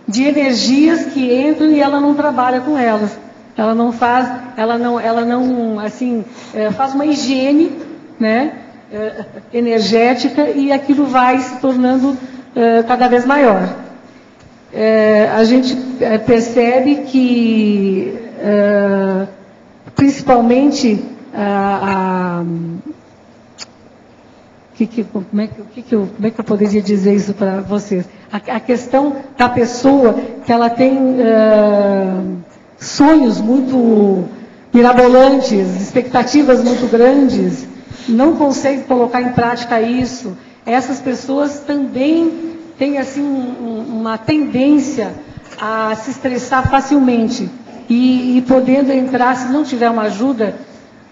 Speaker 3: de energias que entram e ela não trabalha com elas. Ela não faz uma higiene, né? Energética, e aquilo vai se tornando cada vez maior. A gente percebe que, principalmente, como é que eu poderia dizer isso para vocês? A questão da pessoa, que ela tem sonhos muito mirabolantes, expectativas muito grandes, não consegue colocar em prática isso. Essas pessoas também têm assim uma tendência a se estressar facilmente e podendo entrar, se não tiver uma ajuda,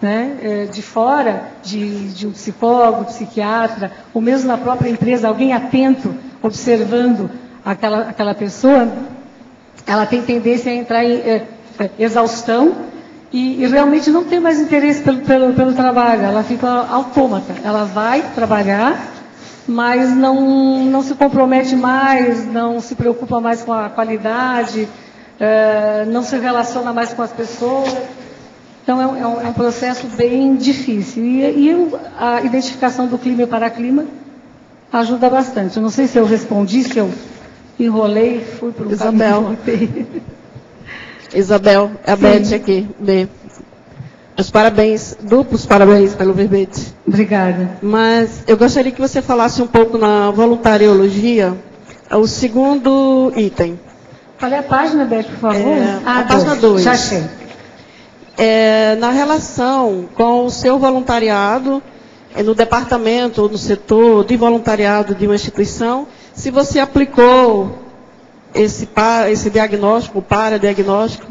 Speaker 3: né, de fora, de um psicólogo, psiquiatra, ou mesmo na própria empresa, alguém atento, observando aquela pessoa, ela tem tendência a entrar em exaustão e realmente não tem mais interesse pelo trabalho, ela fica autômata, ela vai trabalhar, mas não se compromete mais, não se preocupa mais com a qualidade, não se relaciona mais com as pessoas. Então, é um processo bem difícil. E a identificação do clima e paraclima ajuda bastante. Eu não sei se eu respondi, se eu enrolei, fui para o
Speaker 6: Isabel. Isabel, a Beth aqui. Os parabéns, duplos parabéns pelo verbete.
Speaker 3: Obrigada.
Speaker 6: Mas eu gostaria que você falasse um pouco na voluntariologia, o segundo item.
Speaker 3: Qual é a página, Beth, por favor?
Speaker 6: A página 2.
Speaker 3: Já achei.
Speaker 6: Na relação com o seu voluntariado, no departamento, no setor de voluntariado de uma instituição, se você aplicou esse diagnóstico, o paradiagnóstico,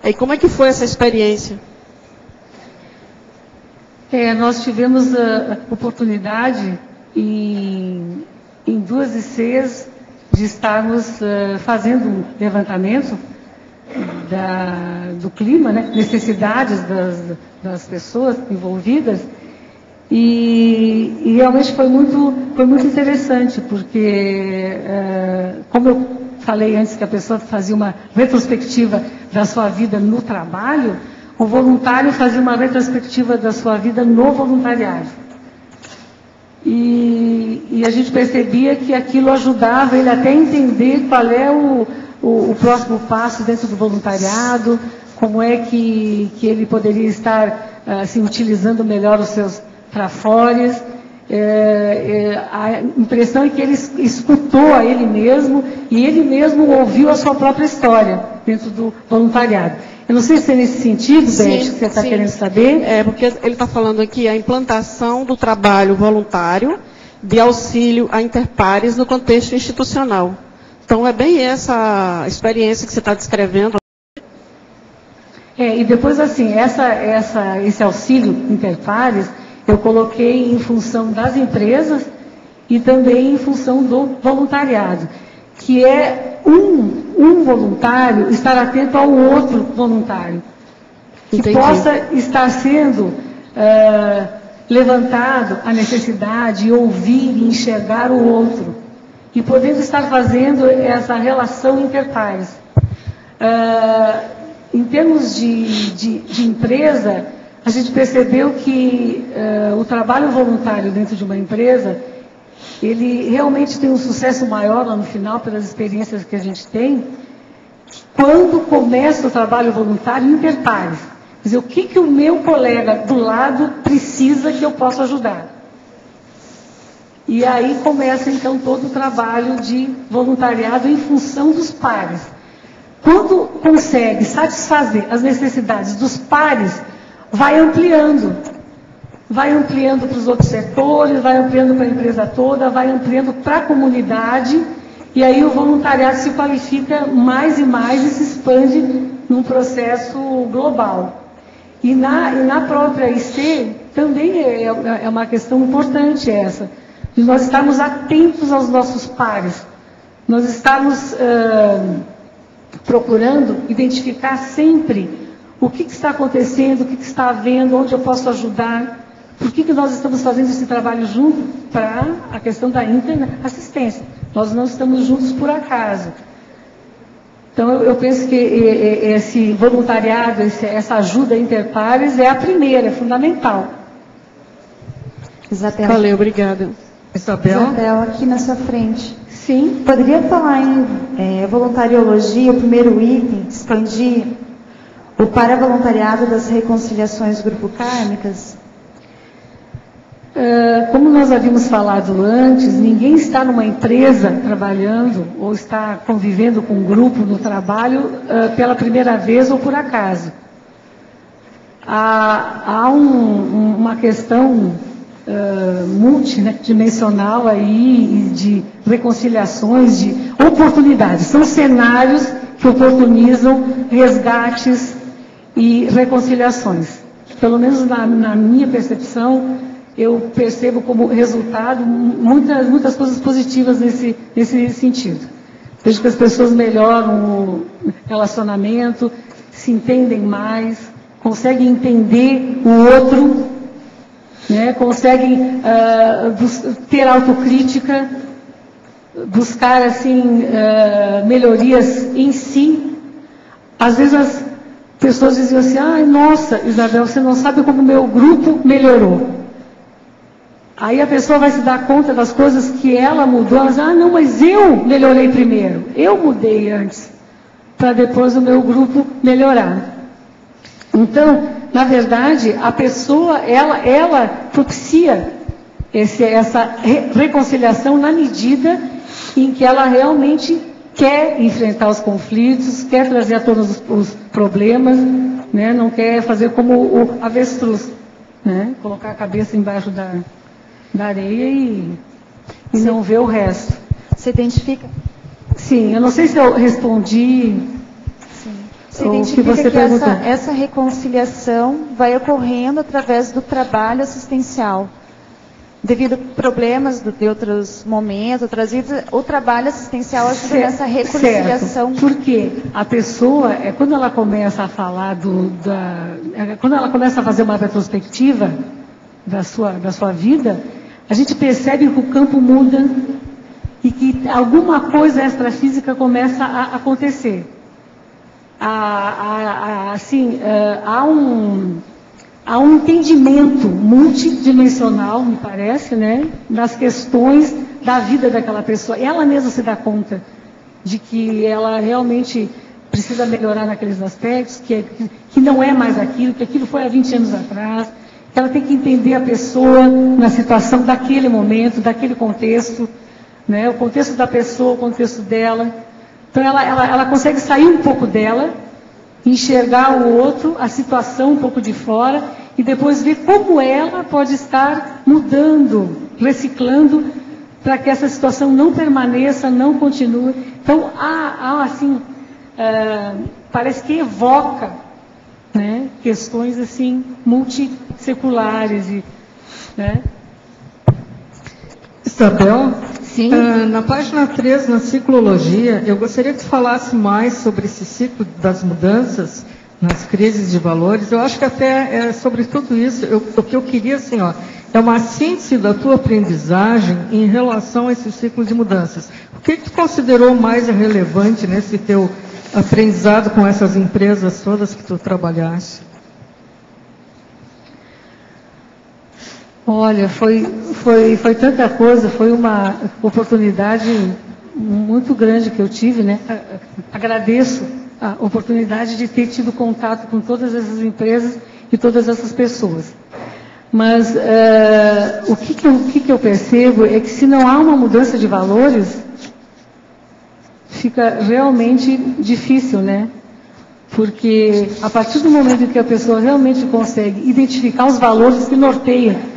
Speaker 6: e como é que foi essa experiência?
Speaker 3: Nós tivemos a oportunidade em 2 ICs de estarmos fazendo um levantamento do clima, né, necessidades das pessoas envolvidas, e realmente foi muito interessante, porque, como eu falei antes que a pessoa fazia uma retrospectiva da sua vida no trabalho, o voluntário fazia uma retrospectiva da sua vida no voluntariado. E a gente percebia que aquilo ajudava ele até a entender qual é o próximo passo dentro do voluntariado, como é que ele poderia estar assim, utilizando melhor os seus trafores. A impressão é que ele escutou a ele mesmo e ele mesmo ouviu a sua própria história dentro do voluntariado. Eu não sei se é nesse sentido, Beth, que você está querendo saber.
Speaker 6: Porque ele está falando aqui a implantação do trabalho voluntário de auxílio a interpares no contexto institucional. Então, é bem essa experiência que você está descrevendo.
Speaker 3: E depois, assim, esse auxílio interpares, eu coloquei em função das empresas e também em função do voluntariado, que é um voluntário estar atento ao outro voluntário, que
Speaker 6: Entendi.
Speaker 3: possa estar sendo levantado a necessidade, ouvir e enxergar o outro, e podendo estar fazendo essa relação interpares. Em termos de empresa, a gente percebeu que o trabalho voluntário dentro de uma empresa, ele realmente tem um sucesso maior lá no final, pelas experiências que a gente tem, quando começa o trabalho voluntário interpares. Quer dizer, o que o meu colega do lado precisa que eu possa ajudar? E aí começa, então, todo o trabalho de voluntariado em função dos pares. Quando consegue satisfazer as necessidades dos pares, vai ampliando para os outros setores, vai ampliando para a empresa toda, vai ampliando para a comunidade, e aí o voluntariado se qualifica mais e mais e se expande num processo global. E na própria IC também é uma questão importante essa, de nós estarmos atentos aos nossos pares, nós estarmos procurando identificar sempre o que está acontecendo, o que está havendo, onde eu posso ajudar, por que nós estamos fazendo esse trabalho junto para a questão da interassistência. Nós não estamos juntos por acaso. Então, eu penso que esse voluntariado, essa ajuda interpares é a primeira, é fundamental.
Speaker 7: Isabel.
Speaker 6: Valeu, obrigada.
Speaker 7: Isabel, aqui na sua frente.
Speaker 3: Sim.
Speaker 7: Poderia falar em voluntariologia, o primeiro item, expandir o paravoluntariado das reconciliações grupo-kármicas?
Speaker 3: Como nós havíamos falado antes, ninguém está numa empresa trabalhando ou está convivendo com um grupo no trabalho pela primeira vez ou por acaso. Há uma questão multidimensional aí de reconciliações, de oportunidades. São cenários que oportunizam resgates e reconciliações. Pelo menos na minha percepção, eu percebo como resultado muitas coisas positivas nesse sentido. Vejo que as pessoas melhoram o relacionamento, se entendem mais, conseguem entender o outro, né? Conseguem ter autocrítica, buscar assim, melhorias em si. Às vezes as pessoas diziam assim, ai, nossa, Isabel, você não sabe como o meu grupo melhorou. Aí a pessoa vai se dar conta das coisas que ela mudou. Ela diz, ah, não, mas eu melhorei primeiro. Eu mudei antes, para depois o meu grupo melhorar. Então, na verdade, a pessoa, ela propicia essa reconciliação na medida em que ela realmente quer enfrentar os conflitos, quer trazer à tona os problemas, né? Não quer fazer como o avestruz, né? Colocar a cabeça embaixo da areia e não ver o resto.
Speaker 7: Você identifica?
Speaker 3: Sim, eu não sei se eu respondi.
Speaker 7: Sim. Você identifica que essa reconciliação vai ocorrendo através do trabalho assistencial. Devido a problemas de outros momentos, outras vidas, o trabalho assistencial ajuda nessa reconciliação.
Speaker 3: Certo. Porque a pessoa, quando ela começa a falar quando ela começa a fazer uma retrospectiva da sua vida, a gente percebe que o campo muda e que alguma coisa extrafísica começa a acontecer. Há um entendimento multidimensional, me parece, né, das questões da vida daquela pessoa. Ela mesma se dá conta de que ela realmente precisa melhorar naqueles aspectos, que não é mais aquilo, que aquilo foi há 20 anos atrás. Ela tem que entender a pessoa na situação daquele momento, daquele contexto, né, o contexto da pessoa, o contexto dela. Então ela consegue sair um pouco dela, enxergar o outro, a situação um pouco de fora, e depois ver como ela pode estar mudando, reciclando, para que essa situação não permaneça, não continue. Então, parece que evoca, né, questões assim, multisseculares. Né?
Speaker 8: Isabel?
Speaker 3: Sim.
Speaker 8: Na página 3, na ciclologia, eu gostaria que falasse mais sobre esse ciclo das mudanças nas crises de valores. Eu acho que até sobre tudo isso, o que eu queria, assim, é uma síntese da tua aprendizagem em relação a esse ciclo de mudanças. O que tu considerou mais relevante nesse teu aprendizado com essas empresas todas que tu trabalhaste?
Speaker 3: Olha, foi tanta coisa, foi uma oportunidade muito grande que eu tive, né? Agradeço a oportunidade de ter tido contato com todas essas empresas e todas essas pessoas. Mas o que eu percebo é que se não há uma mudança de valores, fica realmente difícil, né? Porque a partir do momento em que a pessoa realmente consegue identificar os valores que norteiam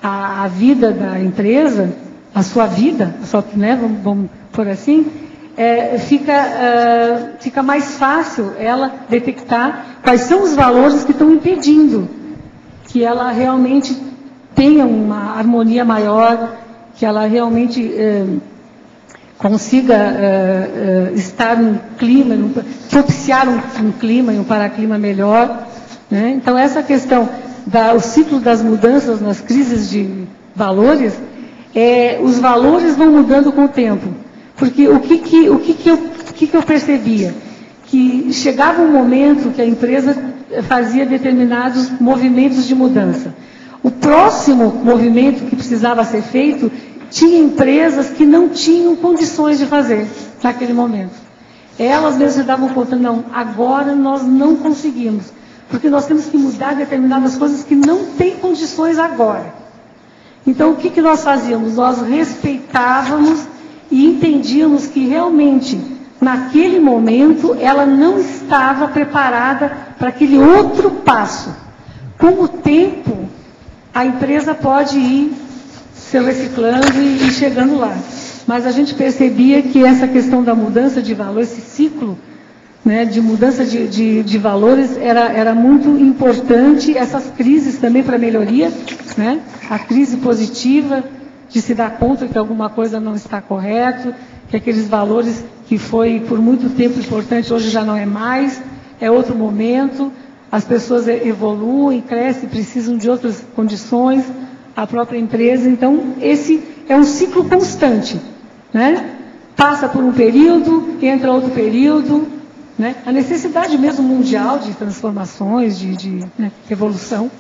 Speaker 3: a vida da empresa, a sua vida, né, vamos por assim, fica mais fácil ela detectar quais são os valores que estão impedindo que ela realmente tenha uma harmonia maior, que ela realmente consiga estar num clima, propiciar um clima e um paraclima melhor. Né? Então, essa questão o ciclo das mudanças nas crises de valores, os valores vão mudando com o tempo. Porque o que eu percebia? Que chegava um momento que a empresa fazia determinados movimentos de mudança. O próximo movimento que precisava ser feito, tinha empresas que não tinham condições de fazer naquele momento. Elas mesmas se davam conta, não, agora nós não conseguimos. Porque nós temos que mudar determinadas coisas que não têm condições agora. Então, o que nós fazíamos? Nós respeitávamos e entendíamos que realmente, naquele momento, ela não estava preparada para aquele outro passo. Com o tempo, a empresa pode ir se reciclando e ir chegando lá. Mas a gente percebia que essa questão da mudança de valor, esse ciclo, né, de mudança de valores era muito importante, essas crises também para melhoria, né, a crise positiva de se dar conta que alguma coisa não está correto, que aqueles valores que foi por muito tempo importante, hoje já não é mais, é outro momento, as pessoas evoluem, crescem, precisam de outras condições, a própria empresa. Então, esse é um ciclo constante, né? Passa por um período, entra outro período, né? A necessidade mesmo mundial de transformações, de evolução.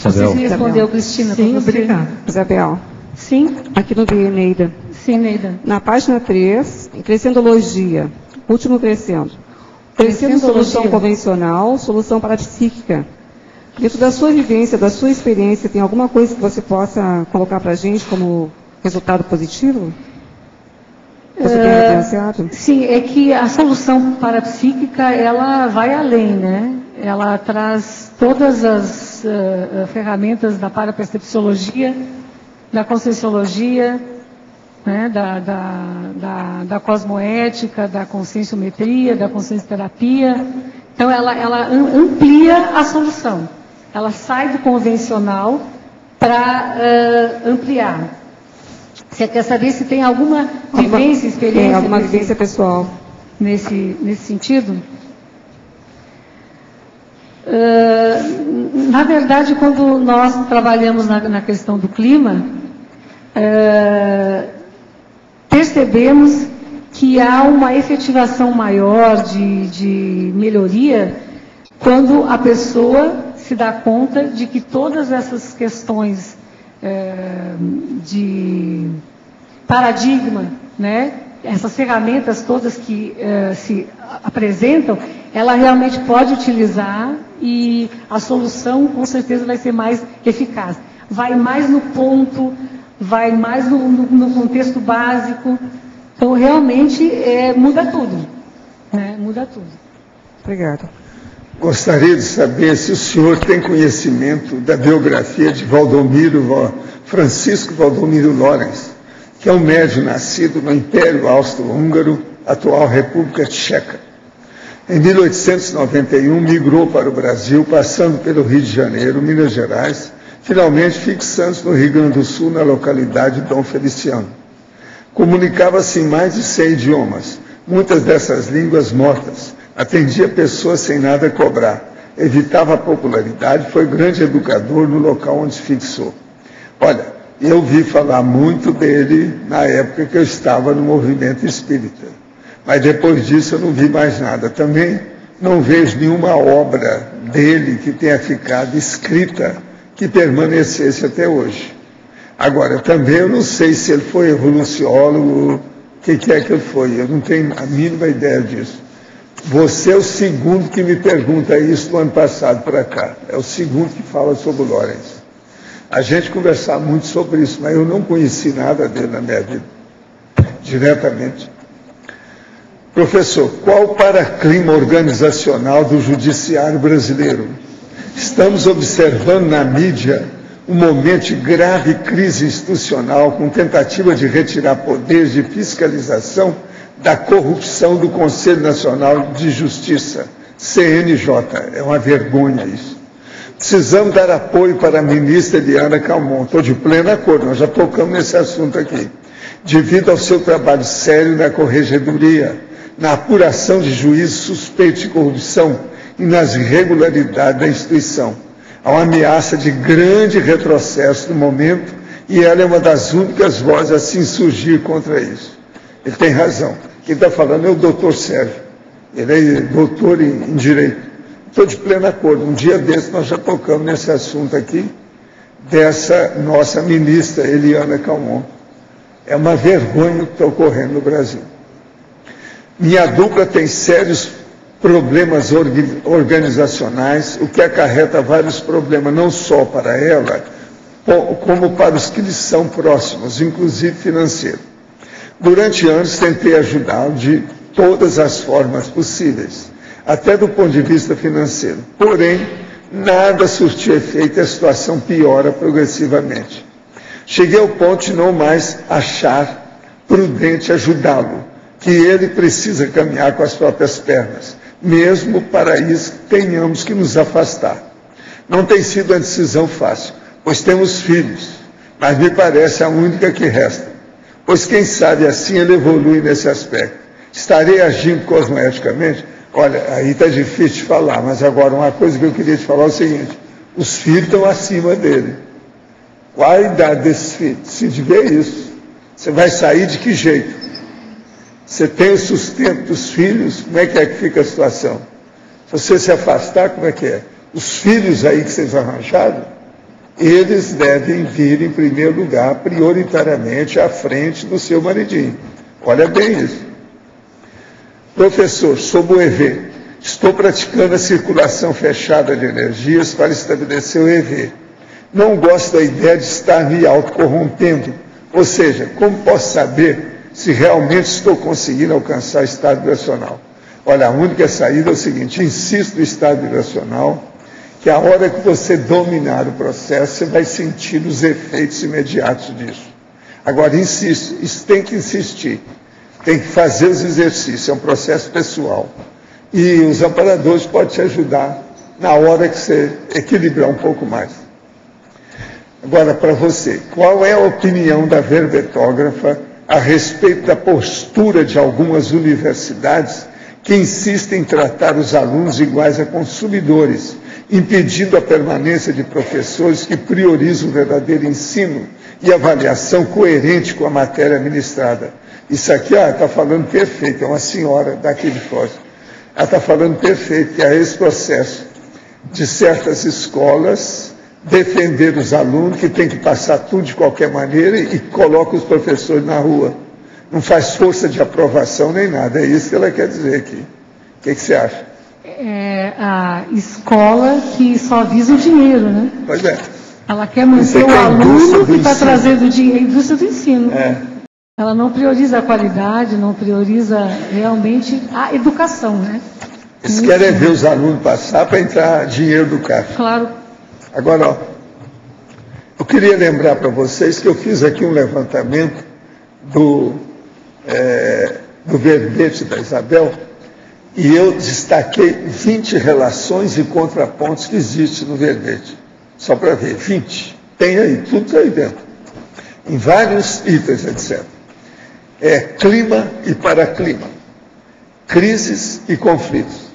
Speaker 3: Você me respondeu, Cristina?
Speaker 9: Sim, obrigada. Isabel.
Speaker 3: Sim.
Speaker 9: Aqui no Guia, Neida.
Speaker 3: Sim, Neida.
Speaker 9: Na página 3, em Crescendologia, último crescendo. Crescendo solução convencional, solução parapsíquica. Dentro da sua vivência, da sua experiência, tem alguma coisa que você possa colocar para a gente como resultado positivo? Você tem evidenciado?
Speaker 3: Sim, é que a solução parapsíquica, ela vai além, né? Ela traz todas as ferramentas da parapercepciologia, da conscienciologia, né? da cosmoética, da conscienciometria, da consciencioterapia. Então, ela amplia a solução. Ela sai do convencional para ampliar. Você quer saber se tem alguma vivência, experiência?
Speaker 9: Alguma vivência pessoal.
Speaker 3: Nesse sentido? Na verdade, quando nós trabalhamos na questão do clima, percebemos que há uma efetivação maior de melhoria quando a pessoa se dá conta de que todas essas questões de paradigma, né? Essas ferramentas todas que se apresentam, ela realmente pode utilizar e a solução com certeza vai ser mais eficaz. Vai mais no ponto, vai mais no contexto básico. Então, realmente, muda tudo. Né? Muda tudo.
Speaker 9: Obrigada.
Speaker 2: Gostaria de saber se o senhor tem conhecimento da biografia de Francisco Valdomiro Lorenz, que é um médium nascido no Império Austro-Húngaro, atual República Tcheca. Em 1891, migrou para o Brasil, passando pelo Rio de Janeiro, Minas Gerais, finalmente fixando-se no Rio Grande do Sul, na localidade de Dom Feliciano. Comunicava-se em mais de 100 idiomas, muitas dessas línguas mortas. Atendia pessoas sem nada cobrar. Evitava a popularidade, foi grande educador no local onde se fixou. Olha, eu vi falar muito dele na época que eu estava no movimento espírita. Mas depois disso eu não vi mais nada. Também não vejo nenhuma obra dele que tenha ficado escrita que permanecesse até hoje. Agora, também eu não sei se ele foi evoluciólogo, o que é que ele foi. Eu não tenho a mínima ideia disso. Você é o segundo que me pergunta isso do ano passado para cá. É o segundo que fala sobre o Lorenz. A gente conversava muito sobre isso, mas eu não conheci nada dele na minha vida, diretamente. Professor, qual o paraclima organizacional do judiciário brasileiro? Estamos observando na mídia um momento de grave crise institucional, com tentativa de retirar poderes de fiscalização da corrupção do Conselho Nacional de Justiça, CNJ. É uma vergonha isso. Precisamos dar apoio para a ministra Eliana Calmon. Estou de pleno acordo, nós já tocamos nesse assunto aqui. Devido ao seu trabalho sério na corregedoria, na apuração de juízes suspeitos de corrupção e nas irregularidades da instituição. Há uma ameaça de grande retrocesso no momento e ela é uma das únicas vozes a se insurgir contra isso. Ele tem razão. Quem está falando é o doutor Sérgio. Ele é doutor em Direito. Estou de pleno acordo. Um dia desse nós já tocamos nesse assunto aqui, dessa nossa ministra Eliana Calmon. É uma vergonha o que está ocorrendo no Brasil. Minha dupla tem sérios problemas organizacionais, o que acarreta vários problemas, não só para ela, como para os que lhes são próximos, inclusive financeiro. Durante anos tentei ajudá-lo de todas as formas possíveis, até do ponto de vista financeiro. Porém, nada surtiu efeito e a situação piora progressivamente. Cheguei ao ponto de não mais achar prudente ajudá-lo, que ele precisa caminhar com as próprias pernas. Mesmo para isso, tenhamos que nos afastar. Não tem sido uma decisão fácil, pois temos filhos, mas me parece a única que resta. pois quem sabe assim ele evolui nesse aspecto. Estarei agindo cosmoeticamente? Olha, aí está difícil de falar, mas agora uma coisa que eu queria te falar é o seguinte: os filhos estão acima dele. Qual a idade desses filhos? Se tiver isso, você vai sair de que jeito? Você tem o sustento dos filhos, como é que fica a situação? Se você se afastar, como é que é? Os filhos aí que vocês arranjaram, eles devem vir em primeiro lugar, prioritariamente, à frente do seu maridinho. Olha bem isso. Professor, sobre o EV, estou praticando a circulação fechada de energias para estabelecer o EV. Não gosto da ideia de estar me autocorrompendo. Ou seja, como posso saber se realmente estou conseguindo alcançar o estado vibracional? Olha, a única saída é o seguinte: insisto no estado vibracional, que a hora que você dominar o processo, você vai sentir os efeitos imediatos disso. Agora, insisto, isso tem que insistir. Tem que fazer os exercícios, é um processo pessoal. E os amparadores podem te ajudar na hora que você equilibrar um pouco mais. Agora, para você, qual é a opinião da verbetógrafa a respeito da postura de algumas universidades que insistem em tratar os alunos iguais a consumidores, impedindo a permanência de professores que priorizam o verdadeiro ensino e avaliação coerente com a matéria ministrada? Isso aqui, está falando perfeito, é uma senhora daqui de Foz. Ela está falando perfeito, que é esse processo de certas escolas defender os alunos, que tem que passar tudo de qualquer maneira e coloca os professores na rua. Não faz força de aprovação nem nada, é isso que ela quer dizer aqui. O que você acha?
Speaker 3: É a escola que só visa o dinheiro, né?
Speaker 2: Pois é.
Speaker 3: Ela quer manter o aluno que está trazendo dinheiro, a indústria do ensino. Ela não prioriza a qualidade, não prioriza realmente a educação, né?
Speaker 2: Eles querem ver os alunos passar para entrar dinheiro do caixa.
Speaker 3: Claro.
Speaker 2: Agora, eu queria lembrar para vocês que eu fiz aqui um levantamento do verbete da Isabel, e eu destaquei 20 relações e contrapontos que existem no verbete. Só para ver, 20. Tem aí, tudo aí dentro. Em vários itens, etc. Clima e paraclima, crises e conflitos,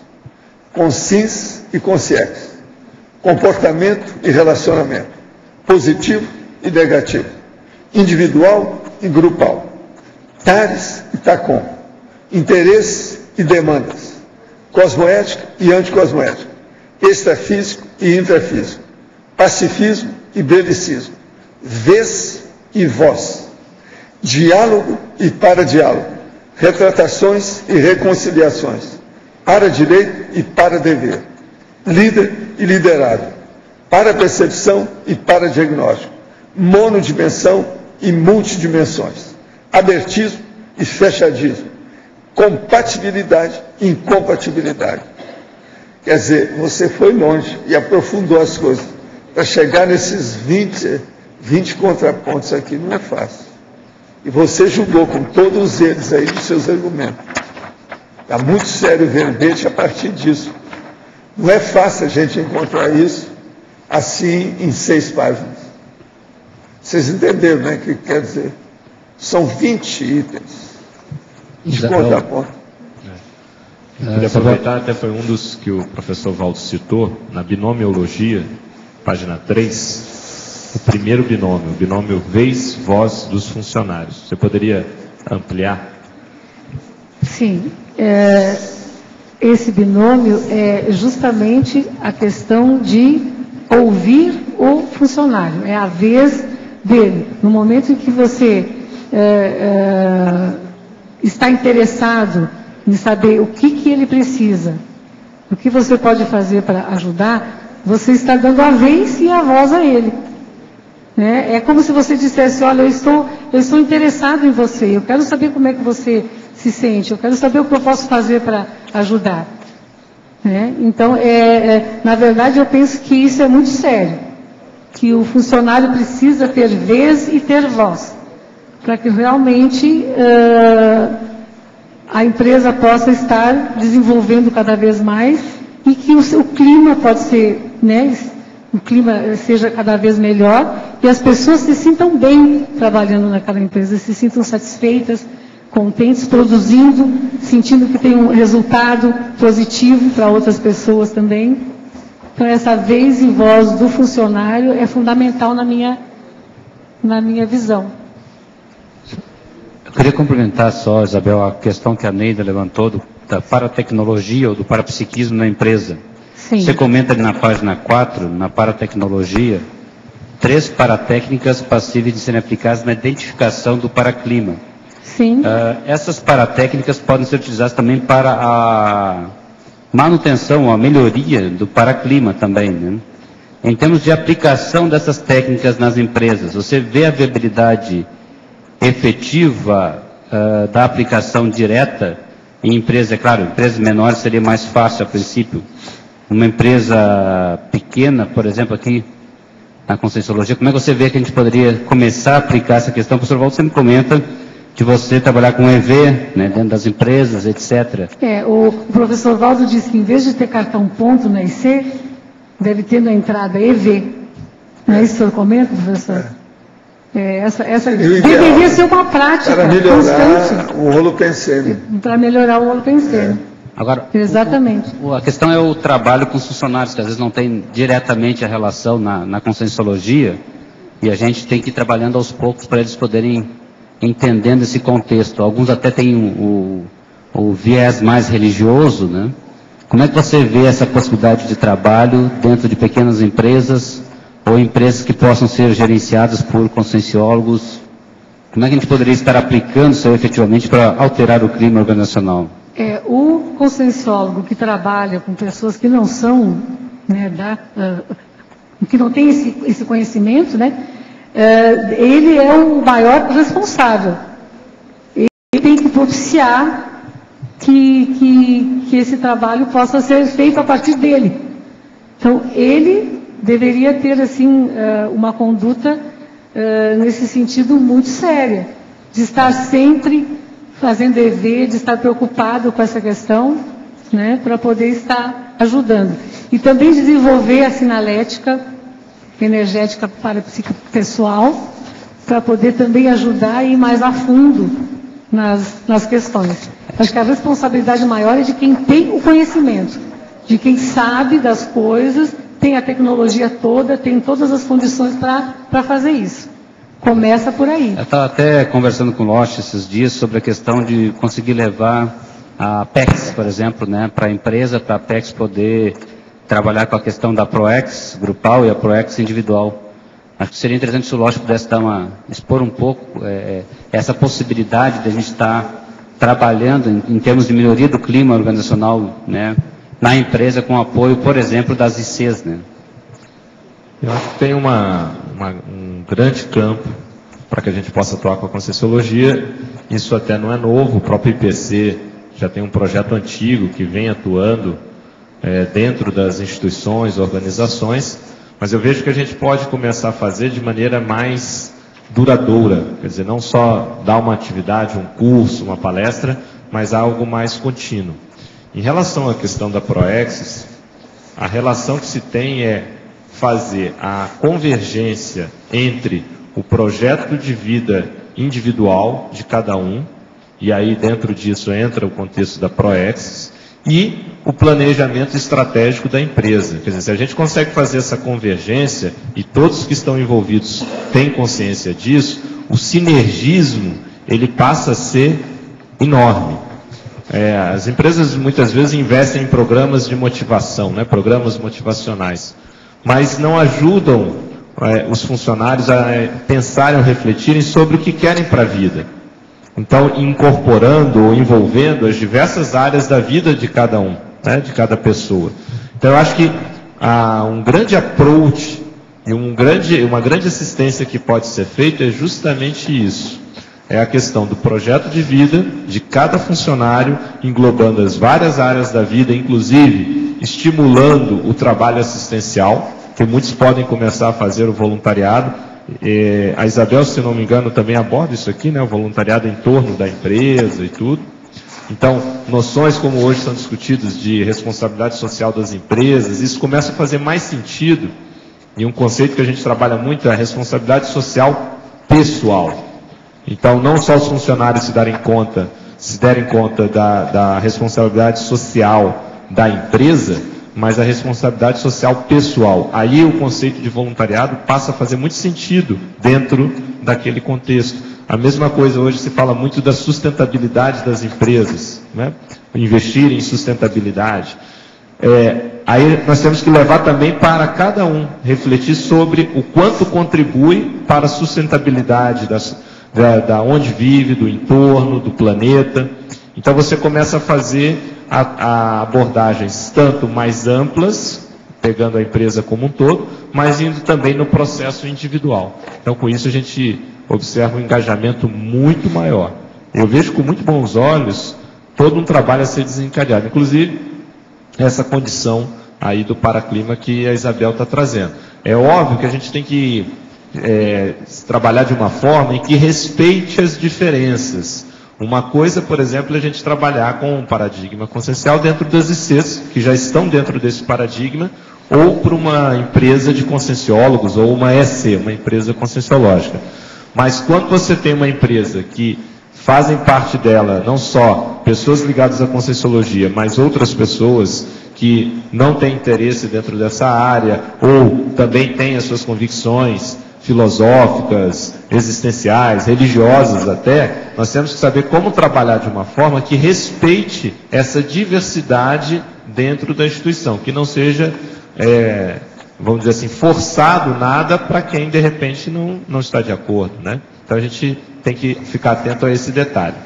Speaker 2: consins e consciex, comportamento e relacionamento, positivo e negativo, individual e grupal, tares e tacom, interesses e demandas, cosmoética e anticosmoética, extrafísico e intrafísico, pacifismo e belicismo, vez e voz, diálogo e para-diálogo, retratações e reconciliações, para-direito e para-dever, líder e liderado, para-percepção e para-diagnóstico, monodimensão e multidimensões, abertismo e fechadismo, compatibilidade e incompatibilidade. Quer dizer, você foi longe e aprofundou as coisas. Para chegar nesses 20 contrapontos aqui não é fácil. E você julgou com todos eles aí os seus argumentos. Está muito sério o verbete a partir disso. Não é fácil a gente encontrar isso assim em 6 páginas. Vocês entenderam, né, o que quer dizer? São 20 itens de contraponto.
Speaker 10: Eu queria aproveitar, até foi um dos que o professor Valdo citou, na binomiologia, página 3, o primeiro binômio, o binômio vez-voz dos funcionários. Você poderia ampliar?
Speaker 3: Sim. Esse binômio é justamente a questão de ouvir o funcionário. É a vez dele. No momento em que você está interessado em saber o que ele precisa, o que você pode fazer para ajudar, você está dando a vez e a voz a ele. É como se você dissesse: olha, eu estou interessado em você, eu quero saber como é que você se sente, eu quero saber o que eu posso fazer para ajudar. Então, na verdade, eu penso que isso é muito sério, que o funcionário precisa ter vez e ter voz, para que realmente a empresa possa estar desenvolvendo cada vez mais e que o clima pode ser, o clima seja cada vez melhor e as pessoas se sintam bem trabalhando naquela empresa, se sintam satisfeitas, contentes, produzindo, sentindo que tem um resultado positivo para outras pessoas também. Então, essa vez e voz do funcionário é fundamental na minha visão.
Speaker 11: Eu queria complementar só, Isabel, a questão que a Neida levantou da paratecnologia ou do parapsiquismo na empresa.
Speaker 3: Sim.
Speaker 11: Você comenta ali na página 4, na paratecnologia, 3 paratécnicas passíveis de serem aplicadas na identificação do paraclima.
Speaker 3: Sim.
Speaker 11: Essas paratécnicas podem ser utilizadas também para a manutenção, a melhoria do paraclima também, né? Em termos de aplicação dessas técnicas nas empresas, você vê a viabilidade efetiva da aplicação direta em empresas? É claro, empresas menores seria mais fácil a princípio. Uma empresa pequena, por exemplo, aqui na Conscienciologia, como é que você vê que a gente poderia começar a aplicar essa questão? O professor Waldo sempre comenta de você trabalhar com EV, né, dentro das empresas, etc.
Speaker 3: O professor Waldo disse que em vez de ter cartão ponto na IC, deve ter na entrada EV. Não é isso que o senhor comenta, professor? Essa deveria ser uma prática
Speaker 2: para melhorar
Speaker 3: constante.
Speaker 2: o holopensene.
Speaker 3: Para melhorar o holopensene.
Speaker 11: Agora,
Speaker 3: exatamente.
Speaker 11: A questão é o trabalho com os funcionários, que às vezes não tem diretamente a relação na Conscienciologia, e a gente tem que ir trabalhando aos poucos para eles poderem entendendo esse contexto. Alguns até têm o viés mais religioso, né? Como é que você vê essa possibilidade de trabalho dentro de pequenas empresas ou empresas que possam ser gerenciadas por conscienciólogos? Como é que a gente poderia estar aplicando isso efetivamente para alterar o clima organizacional?
Speaker 3: O conscienciólogo que trabalha com pessoas que não são, né, que não tem esse conhecimento, né, ele é o maior responsável. Ele tem que propiciar que esse trabalho possa ser feito a partir dele. Então, ele deveria ter, assim, uma conduta nesse sentido muito séria, de estar sempre fazendo EV, de estar preocupado com essa questão, né, para poder estar ajudando. E também desenvolver a sinalética energética para psicopessoal, para poder também ajudar a ir mais a fundo nas questões. Acho que a responsabilidade maior é de quem tem o conhecimento, de quem sabe das coisas, tem a tecnologia toda, tem todas as condições para fazer isso. Começa por aí.
Speaker 11: Eu estava até conversando com o Loche esses dias sobre a questão de conseguir levar a PEX, por exemplo, né, para a empresa, para a PEX poder trabalhar com a questão da ProEx grupal e a ProEx individual. Acho que seria interessante se o Loche pudesse expor um pouco essa possibilidade de a gente estar trabalhando em termos de melhoria do clima organizacional, né, na empresa com apoio, por exemplo, das ICs, né?
Speaker 10: Eu acho que tem um grande campo para que a gente possa atuar com a Conscienciologia. Isso até não é novo, o próprio IPC já tem um projeto antigo que vem atuando dentro das instituições, organizações, mas eu vejo que a gente pode começar a fazer de maneira mais duradoura, quer dizer, não só dar uma atividade, um curso, uma palestra, mas algo mais contínuo. Em relação à questão da ProExis, a relação que se tem é fazer a convergência entre o projeto de vida individual de cada um, e aí dentro disso entra o contexto da ProExis, e o planejamento estratégico da empresa. Quer dizer, se a gente consegue fazer essa convergência, e todos que estão envolvidos têm consciência disso, o sinergismo, ele passa a ser enorme. As empresas muitas vezes investem em programas de motivação, né, programas motivacionais, mas não ajudam os funcionários a pensarem ou refletirem sobre o que querem para a vida. Então, incorporando ou envolvendo as diversas áreas da vida de cada um, né, de cada pessoa. Então, eu acho que um grande approach e uma grande assistência que pode ser feita é justamente isso. É a questão do projeto de vida de cada funcionário, englobando as várias áreas da vida, inclusive estimulando o trabalho assistencial, que muitos podem começar a fazer o voluntariado. A Isabel, se não me engano, também aborda isso aqui, né, o voluntariado em torno da empresa e tudo. Então, noções como hoje são discutidas de responsabilidade social das empresas, isso começa a fazer mais sentido E um conceito que a gente trabalha muito é a responsabilidade social pessoal. Então, não só os funcionários se derem conta da responsabilidade social da empresa, mas a responsabilidade social pessoal. Aí o conceito de voluntariado passa a fazer muito sentido dentro daquele contexto. A mesma coisa hoje se fala muito da sustentabilidade das empresas, né? Investir em sustentabilidade. Aí nós temos que levar também para cada um, refletir sobre o quanto contribui para a sustentabilidade da onde vive, do entorno, do planeta. Então você começa a fazer abordagens tanto mais amplas, pegando a empresa como um todo, mas indo também no processo individual. Então com isso a gente observa um engajamento muito maior. Eu vejo com muito bons olhos todo um trabalho a ser desencadeado, inclusive essa condição aí do Paraclima que a Isabel está trazendo. É óbvio que a gente tem que trabalhar de uma forma em que respeite as diferenças. Uma coisa, por exemplo, é a gente trabalhar com um paradigma consciencial dentro das ICs, que já estão dentro desse paradigma, ou para uma empresa de conscienciólogos, ou uma EC, uma empresa conscienciológica. Mas quando você tem uma empresa que fazem parte dela não só pessoas ligadas à conscienciologia, mas outras pessoas que não têm interesse dentro dessa área, ou também têm as suas convicções filosóficas, existenciais, religiosas até, nós temos que saber como trabalhar de uma forma que respeite essa diversidade dentro da instituição, que não seja, vamos dizer assim, forçado nada para quem de repente não está de acordo, né? Então a gente tem que ficar atento a esse detalhe.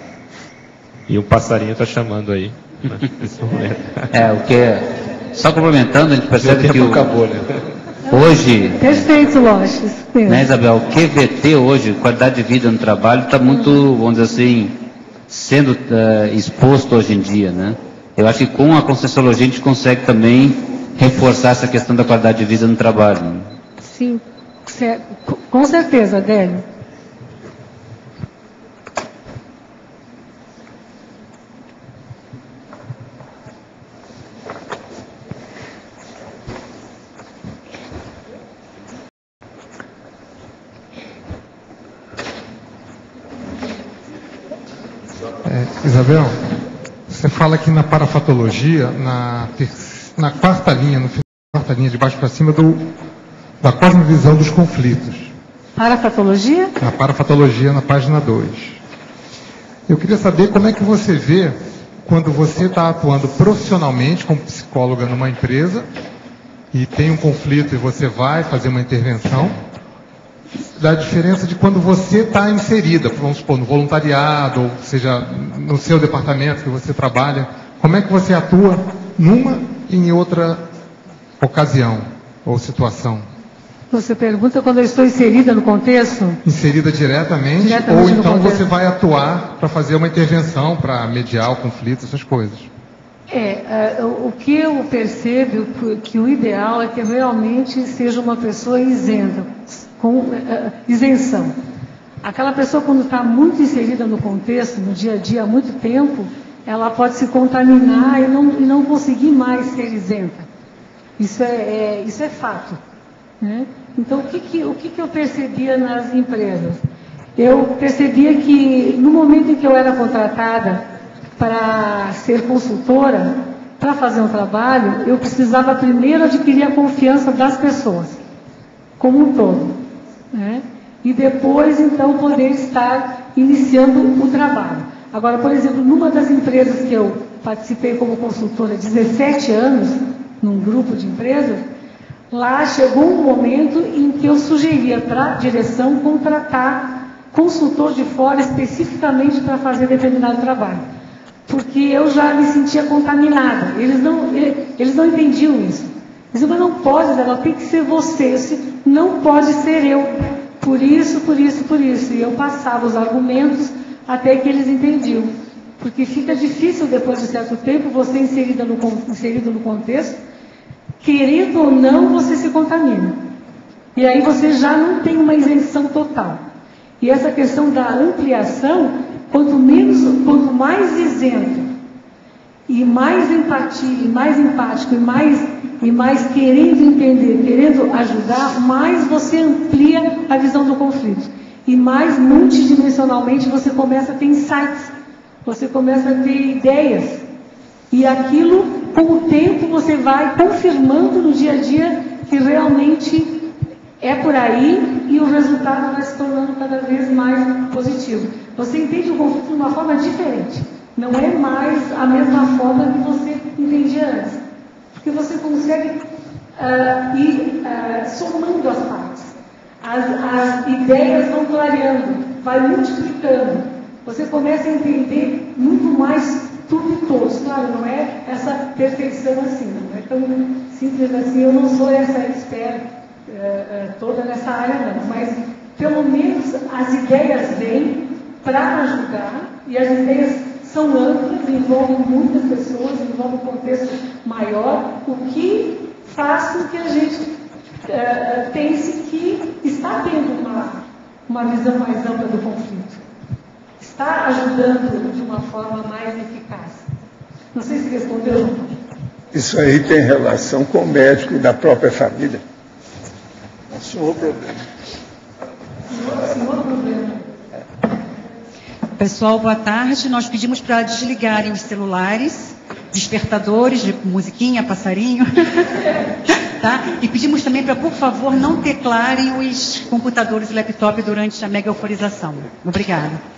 Speaker 10: E o passarinho está chamando aí.
Speaker 11: Só complementando, a gente percebe que
Speaker 2: acabou, né?
Speaker 11: Hoje,
Speaker 3: perfeito, Lógico.
Speaker 11: né, Isabel, o QVT hoje, qualidade de vida no trabalho, está muito, vamos dizer assim, sendo exposto hoje em dia, né? Eu acho que com a Conscienciologia a gente consegue também reforçar essa questão da qualidade de vida no trabalho. Né?
Speaker 3: Sim, com certeza, Adélio.
Speaker 12: Isabel, você fala aqui na parafatologia, na quarta linha, no final da quarta linha, de baixo para cima, da cosmovisão dos conflitos.
Speaker 3: Parafatologia?
Speaker 12: Na parafatologia, na página 2. Eu queria saber como é que você vê quando você está atuando profissionalmente como psicóloga numa empresa e tem um conflito e você vai fazer uma intervenção, da diferença de quando você está inserida, vamos supor, no voluntariado, ou seja, no seu departamento que você trabalha, como é que você atua numa e em outra ocasião ou situação?
Speaker 3: Você pergunta quando eu estou inserida no contexto?
Speaker 12: Inserida diretamente ou então você vai atuar para fazer uma intervenção, para mediar o conflito, essas coisas.
Speaker 3: O que eu percebo que o ideal é que realmente seja uma pessoa isenta, com isenção. Aquela pessoa, quando está muito inserida no contexto, no dia a dia, há muito tempo, ela pode se contaminar e não conseguir mais ser isenta. Isso é fato. Né? Então, o que eu percebia nas empresas? Eu percebia que, no momento em que eu era contratada para ser consultora, para fazer um trabalho, eu precisava primeiro adquirir a confiança das pessoas, como um todo. Né? E depois, então, poder estar iniciando o trabalho. Agora, por exemplo, numa das empresas que eu participei como consultora 17 anos, num grupo de empresas, lá chegou um momento em que eu sugeria para a direção contratar consultor de fora especificamente para fazer determinado trabalho. Porque eu já me sentia contaminada. Eles não entendiam isso. Eles diziam, mas não pode, ela tem que ser você. Eu disse, não pode ser eu. Por isso, por isso, por isso. E eu passava os argumentos até que eles entendiam. Porque fica difícil, depois de certo tempo, você inserido no contexto, querendo ou não, você se contamina. E aí você já não tem uma isenção total. E essa questão da ampliação, quanto mais isento, e mais empatia, e mais empático, e mais e mais querendo entender, querendo ajudar, mais você amplia a visão do conflito. E mais multidimensionalmente você começa a ter insights, você começa a ter ideias. E aquilo, com o tempo, você vai confirmando no dia a dia que realmente é por aí e o resultado vai se tornando cada vez mais positivo. Você entende o conflito de uma forma diferente. Não é mais a mesma forma que você entendia antes. Porque você consegue ir somando as partes. As ideias vão clareando, vai multiplicando. Você começa a entender muito mais tudo e todos. Claro, não é essa perfeição assim, não é tão simples assim. Eu não sou essa expert toda nessa área, não. Mas, pelo menos, as ideias vêm para ajudar e as ideias são amplas, envolvem muitas pessoas, envolvem um contexto maior, o que faz com que a gente pense que está tendo uma visão mais ampla do conflito. Está ajudando de uma forma mais eficaz. Não sei se respondeu.
Speaker 2: Isso aí tem relação com o médico e da própria família. Senhor problema.
Speaker 3: Senhor problema.
Speaker 13: Pessoal, boa tarde. Nós pedimos para desligarem os celulares, despertadores de musiquinha, passarinho. Tá? E pedimos também para, por favor, não teclarem os computadores e laptop durante a mega euforização. Obrigada.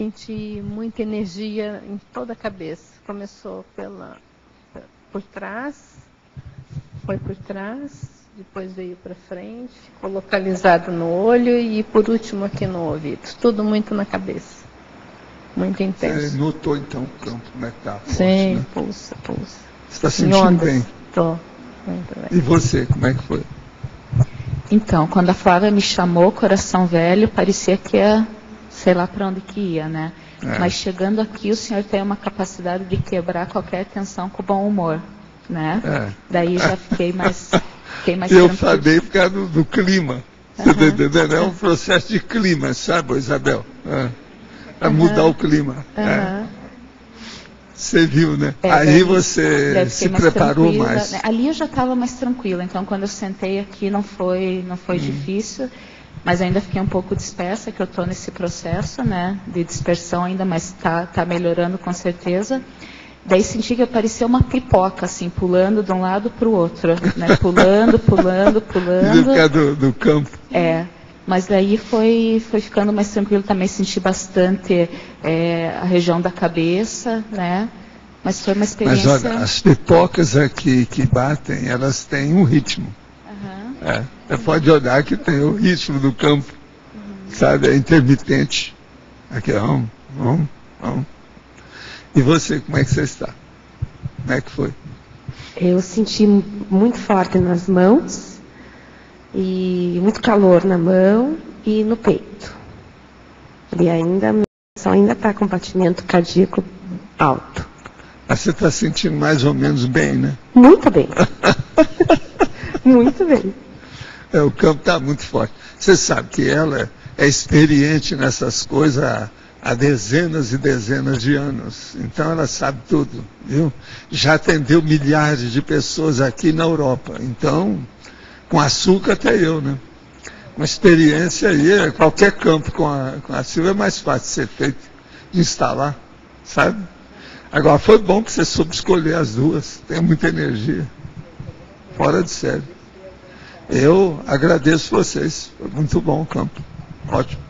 Speaker 14: senti muita energia em toda a cabeça. Começou por trás, foi por trás, depois veio para frente, ficou localizado no olho e por último aqui no ouvido. Tudo muito na cabeça. Muito intenso.
Speaker 2: Você notou então o campo, como é que está?
Speaker 14: Sim,
Speaker 2: né?
Speaker 14: pulsa.
Speaker 2: Você está sentindo bem?
Speaker 14: Estou. Muito bem.
Speaker 2: E você, como é que foi?
Speaker 15: Então, quando a Flávia me chamou, coração velho, parecia que ia, sei lá para onde que ia, né? Mas chegando aqui, o senhor tem uma capacidade de quebrar qualquer tensão com bom humor, né? Daí já fiquei mais
Speaker 2: Eu falei por causa do clima. Você está entendendo? É um processo de clima, sabe, Isabel? Para mudar o clima. Você viu, né? Aí você se preparou mais.
Speaker 15: Né? Ali eu já estava mais tranquila, então quando eu sentei aqui não foi difícil, mas ainda fiquei um pouco dispersa, que eu estou nesse processo, né, de dispersão ainda, mas tá melhorando com certeza. Daí senti que apareceu uma pipoca, assim, pulando de um lado para o outro, né, pulando.
Speaker 2: Do campo.
Speaker 15: Mas daí foi ficando mais tranquilo, também senti bastante a região da cabeça, né? Mas foi uma experiência...
Speaker 2: Mas olha, as pipocas aqui que batem, elas têm um ritmo. Você pode olhar que tem o ritmo do campo, sabe? É intermitente. Aqui, vamos. E você, como é que você está? Como é que foi?
Speaker 16: Eu senti muito forte nas mãos, e muito calor na mão e no peito. E ainda está com batimento cardíaco alto.
Speaker 2: Mas você está sentindo mais ou menos bem, né?
Speaker 16: Muito bem. Muito bem.
Speaker 2: O campo está muito forte. Você sabe que ela é experiente nessas coisas há dezenas e dezenas de anos. Então ela sabe tudo, viu? Já atendeu milhares de pessoas aqui na Europa. Então, com açúcar até eu, né? Uma experiência aí, qualquer campo com a Silvia é mais fácil de ser feito, de instalar, sabe? Agora, foi bom que você soube escolher as duas, tem muita energia, fora de sério. Eu agradeço vocês, foi muito bom o campo, ótimo.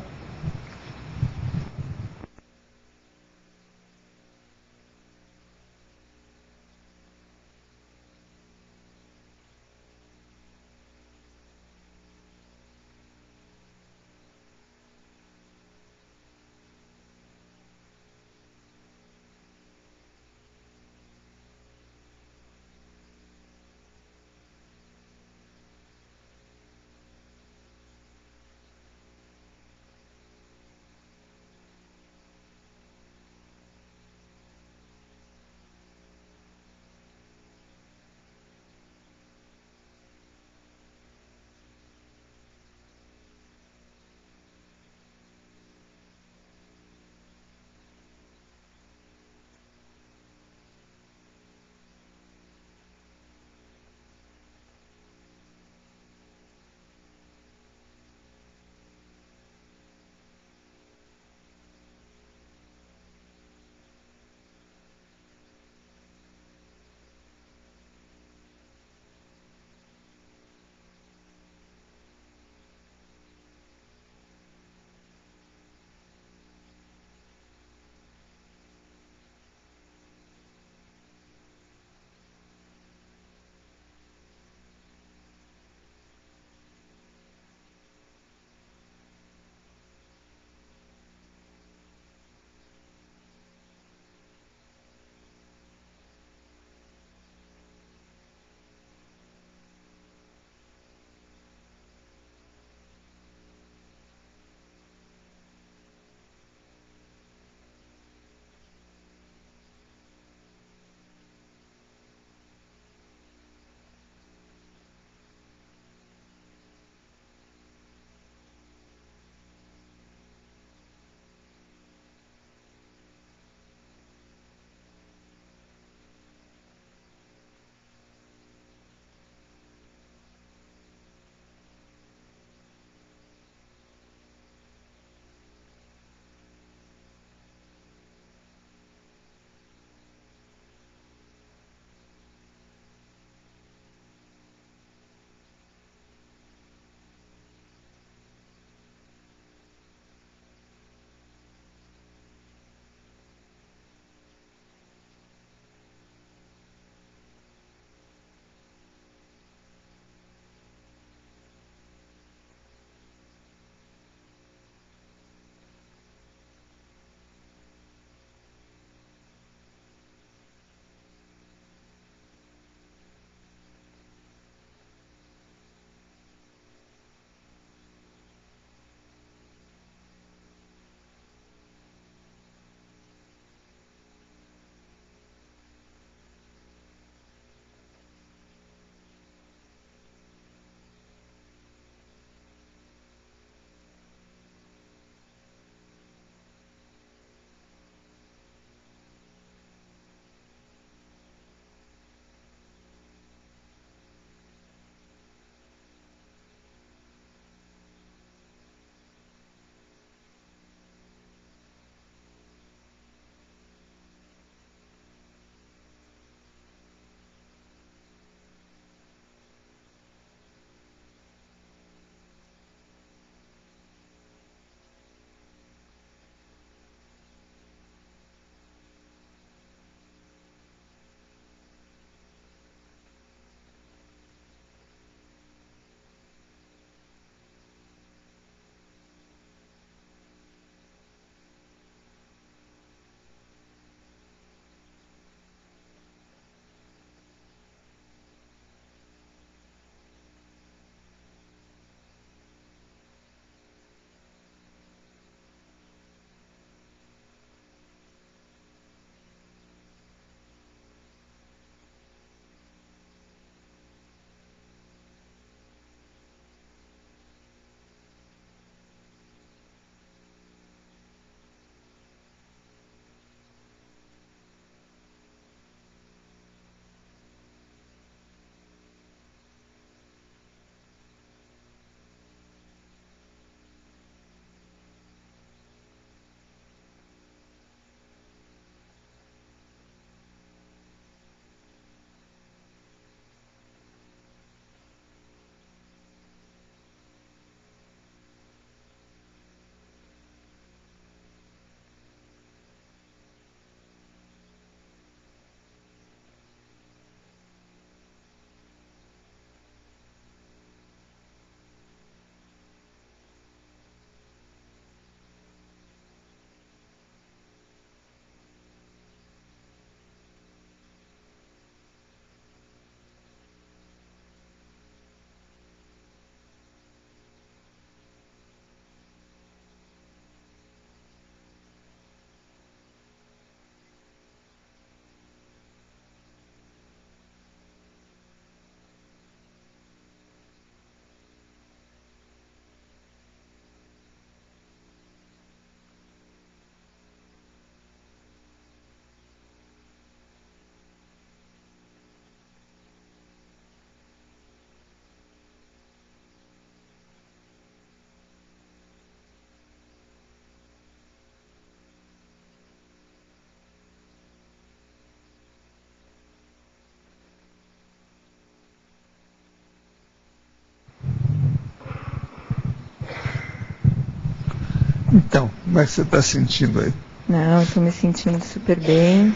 Speaker 2: Então, como é que você está sentindo aí?
Speaker 17: Não, eu estou me sentindo super bem.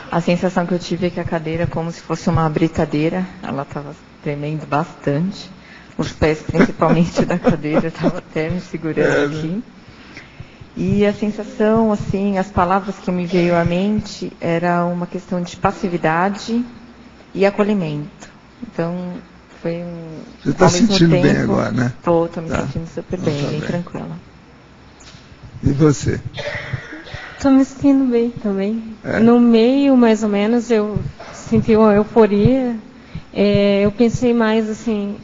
Speaker 17: A sensação que eu tive é que a cadeira é como se fosse uma britadeira. Ela estava tremendo bastante. Os pés, principalmente, da cadeira, estavam até me segurando aqui. E a sensação, assim, as palavras que me veio à mente era uma questão de passividade e acolhimento. Então, foi um...
Speaker 2: Você está sentindo bem agora, né?
Speaker 17: Estou me sentindo super bem, bem tranquila.
Speaker 2: E você?
Speaker 18: Estou me sentindo bem também. No meio, mais ou menos, eu senti uma euforia. Eu pensei mais, assim,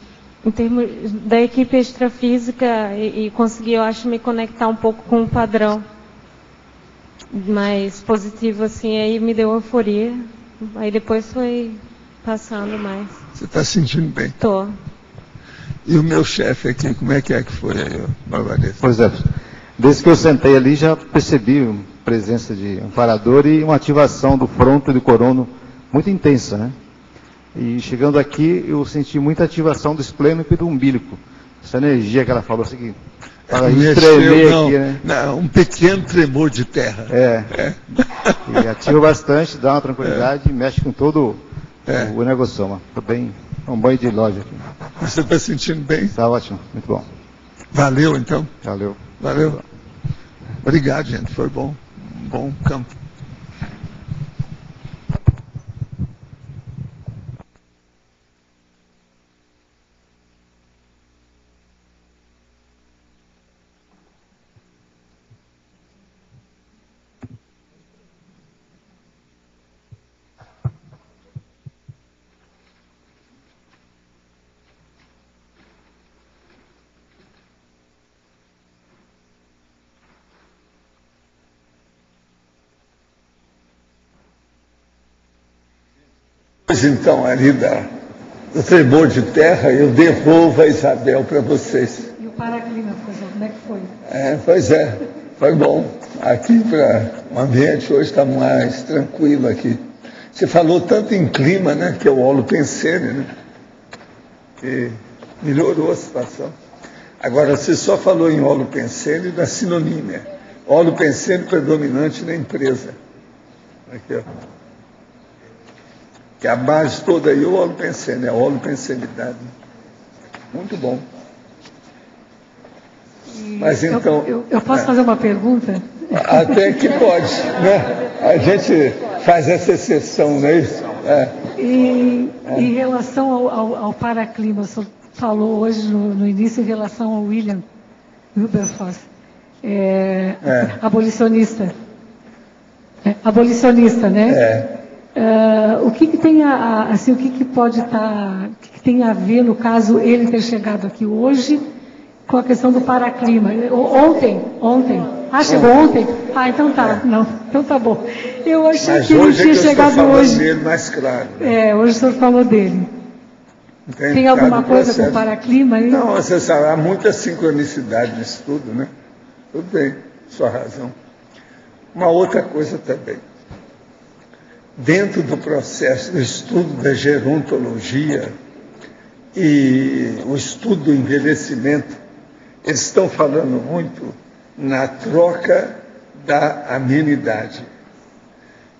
Speaker 18: em termos da equipe extrafísica e consegui, eu acho, me conectar um pouco com o padrão mais positivo, assim, aí me deu euforia. Aí depois foi passando mais.
Speaker 2: Você está sentindo bem?
Speaker 18: Estou.
Speaker 2: E o meu chefe aqui, como é que foi aí, Barbareza?
Speaker 19: Pois é, desde que eu sentei ali já percebi a presença de amparador e uma ativação do fronto e do corono muito intensa, né? E chegando aqui eu senti muita ativação do esplênico e do umbilico. Essa energia que ela falou assim, para tremer aqui, né?
Speaker 2: Não, um pequeno tremor de terra.
Speaker 19: E ativa bastante, dá uma tranquilidade e mexe com todo o negossoma. Estou bem, um banho de loja aqui.
Speaker 2: Você está sentindo bem?
Speaker 19: Está ótimo, muito bom.
Speaker 2: Valeu, então.
Speaker 19: Valeu.
Speaker 2: Valeu. Obrigado, gente. Foi bom. Um bom campo. Pois então, ali do tremor de terra, eu devolvo a Isabel para vocês.
Speaker 3: E o paraclima, professor, como é que foi?
Speaker 2: Pois é, foi bom. Aqui o ambiente hoje está mais tranquilo aqui. Você falou tanto em clima, né, que é o holopensene, né? Que melhorou a situação. Agora, você só falou em holopensene da sinonímia. Holopensene predominante na empresa. Aqui, ó. Que a base toda aí é o holopensene, é a holopensenidade. Muito bom. Mas então...
Speaker 3: Eu posso fazer uma pergunta?
Speaker 2: Até que pode, né? A gente faz essa exceção, não é isso?
Speaker 3: Em relação ao paraclima, o senhor falou hoje no início em relação ao William Wilberforce, abolicionista. Abolicionista, né? O que tem assim, o que pode estar, o que tem a ver no caso ele ter chegado aqui hoje com a questão do paraclima? Ontem. Chegou ontem? Então tá, não, então tá bom. Eu achei que ele tinha chegado hoje.
Speaker 2: Dele mais claro.
Speaker 3: Hoje o senhor falou dele. Tem alguma coisa com o paraclima aí?
Speaker 2: Não, você sabe, há muita sincronicidade nisso tudo, né? Tudo bem, sua razão. Uma outra coisa também. Dentro do processo do estudo da gerontologia e o estudo do envelhecimento, eles estão falando muito na troca da amenidade,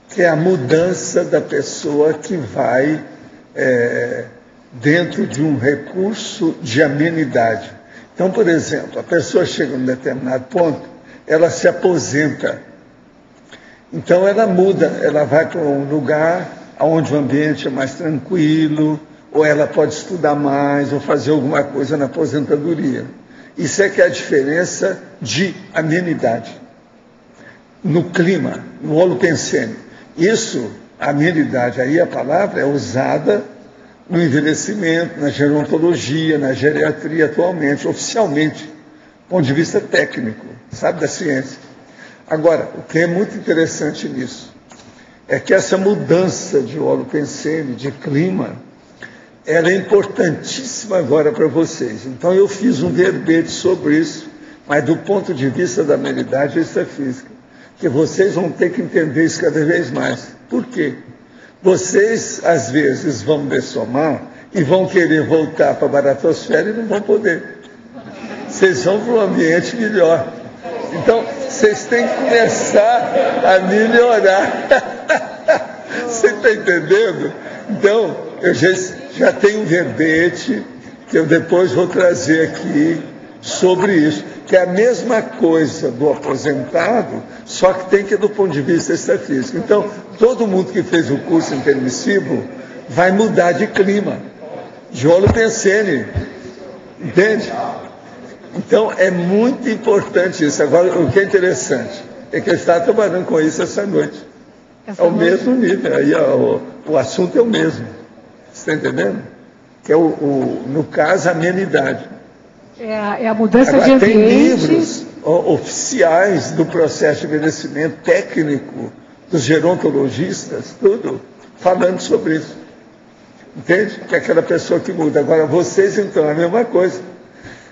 Speaker 2: que é a mudança da pessoa que vai dentro de um recurso de amenidade. Então, por exemplo, a pessoa chega a um determinado ponto, ela se aposenta. Então ela muda, ela vai para um lugar onde o ambiente é mais tranquilo, ou ela pode estudar mais, ou fazer alguma coisa na aposentadoria. Isso é que é a diferença de amenidade. No clima, no holopensene. Isso, a amenidade, aí a palavra é usada no envelhecimento, na gerontologia, na geriatria atualmente, oficialmente, do ponto de vista técnico, sabe, da ciência. Agora, o que é muito interessante nisso é que essa mudança de holopensene, de clima, ela é importantíssima agora para vocês. Então eu fiz um verbete sobre isso, mas do ponto de vista da amenidade extrafísica, que vocês vão ter que entender isso cada vez mais. Por quê? Vocês, às vezes, vão dessomar e vão querer voltar para a baratosfera e não vão poder. Vocês vão para um ambiente melhor. Então, vocês têm que começar a melhorar. Você está entendendo? Então, eu já tenho um verbete que eu depois vou trazer aqui sobre isso, que é a mesma coisa do aposentado, só que tem que ir do ponto de vista estatístico. Então, todo mundo que fez o curso intermissivo vai mudar de clima, de holopensene, entende? Então, é muito importante isso. Agora, o que é interessante é que ele está trabalhando com isso essa noite. É o mesmo nível, aí o assunto é o mesmo. Você está entendendo? Que é, no caso, a amenidade.
Speaker 3: É a mudança
Speaker 2: agora,
Speaker 3: de ambiente.
Speaker 2: Tem livros oficiais do processo de envelhecimento técnico, dos gerontologistas, tudo, falando sobre isso. Entende? Que é aquela pessoa que muda. Agora, vocês, então, é a mesma coisa.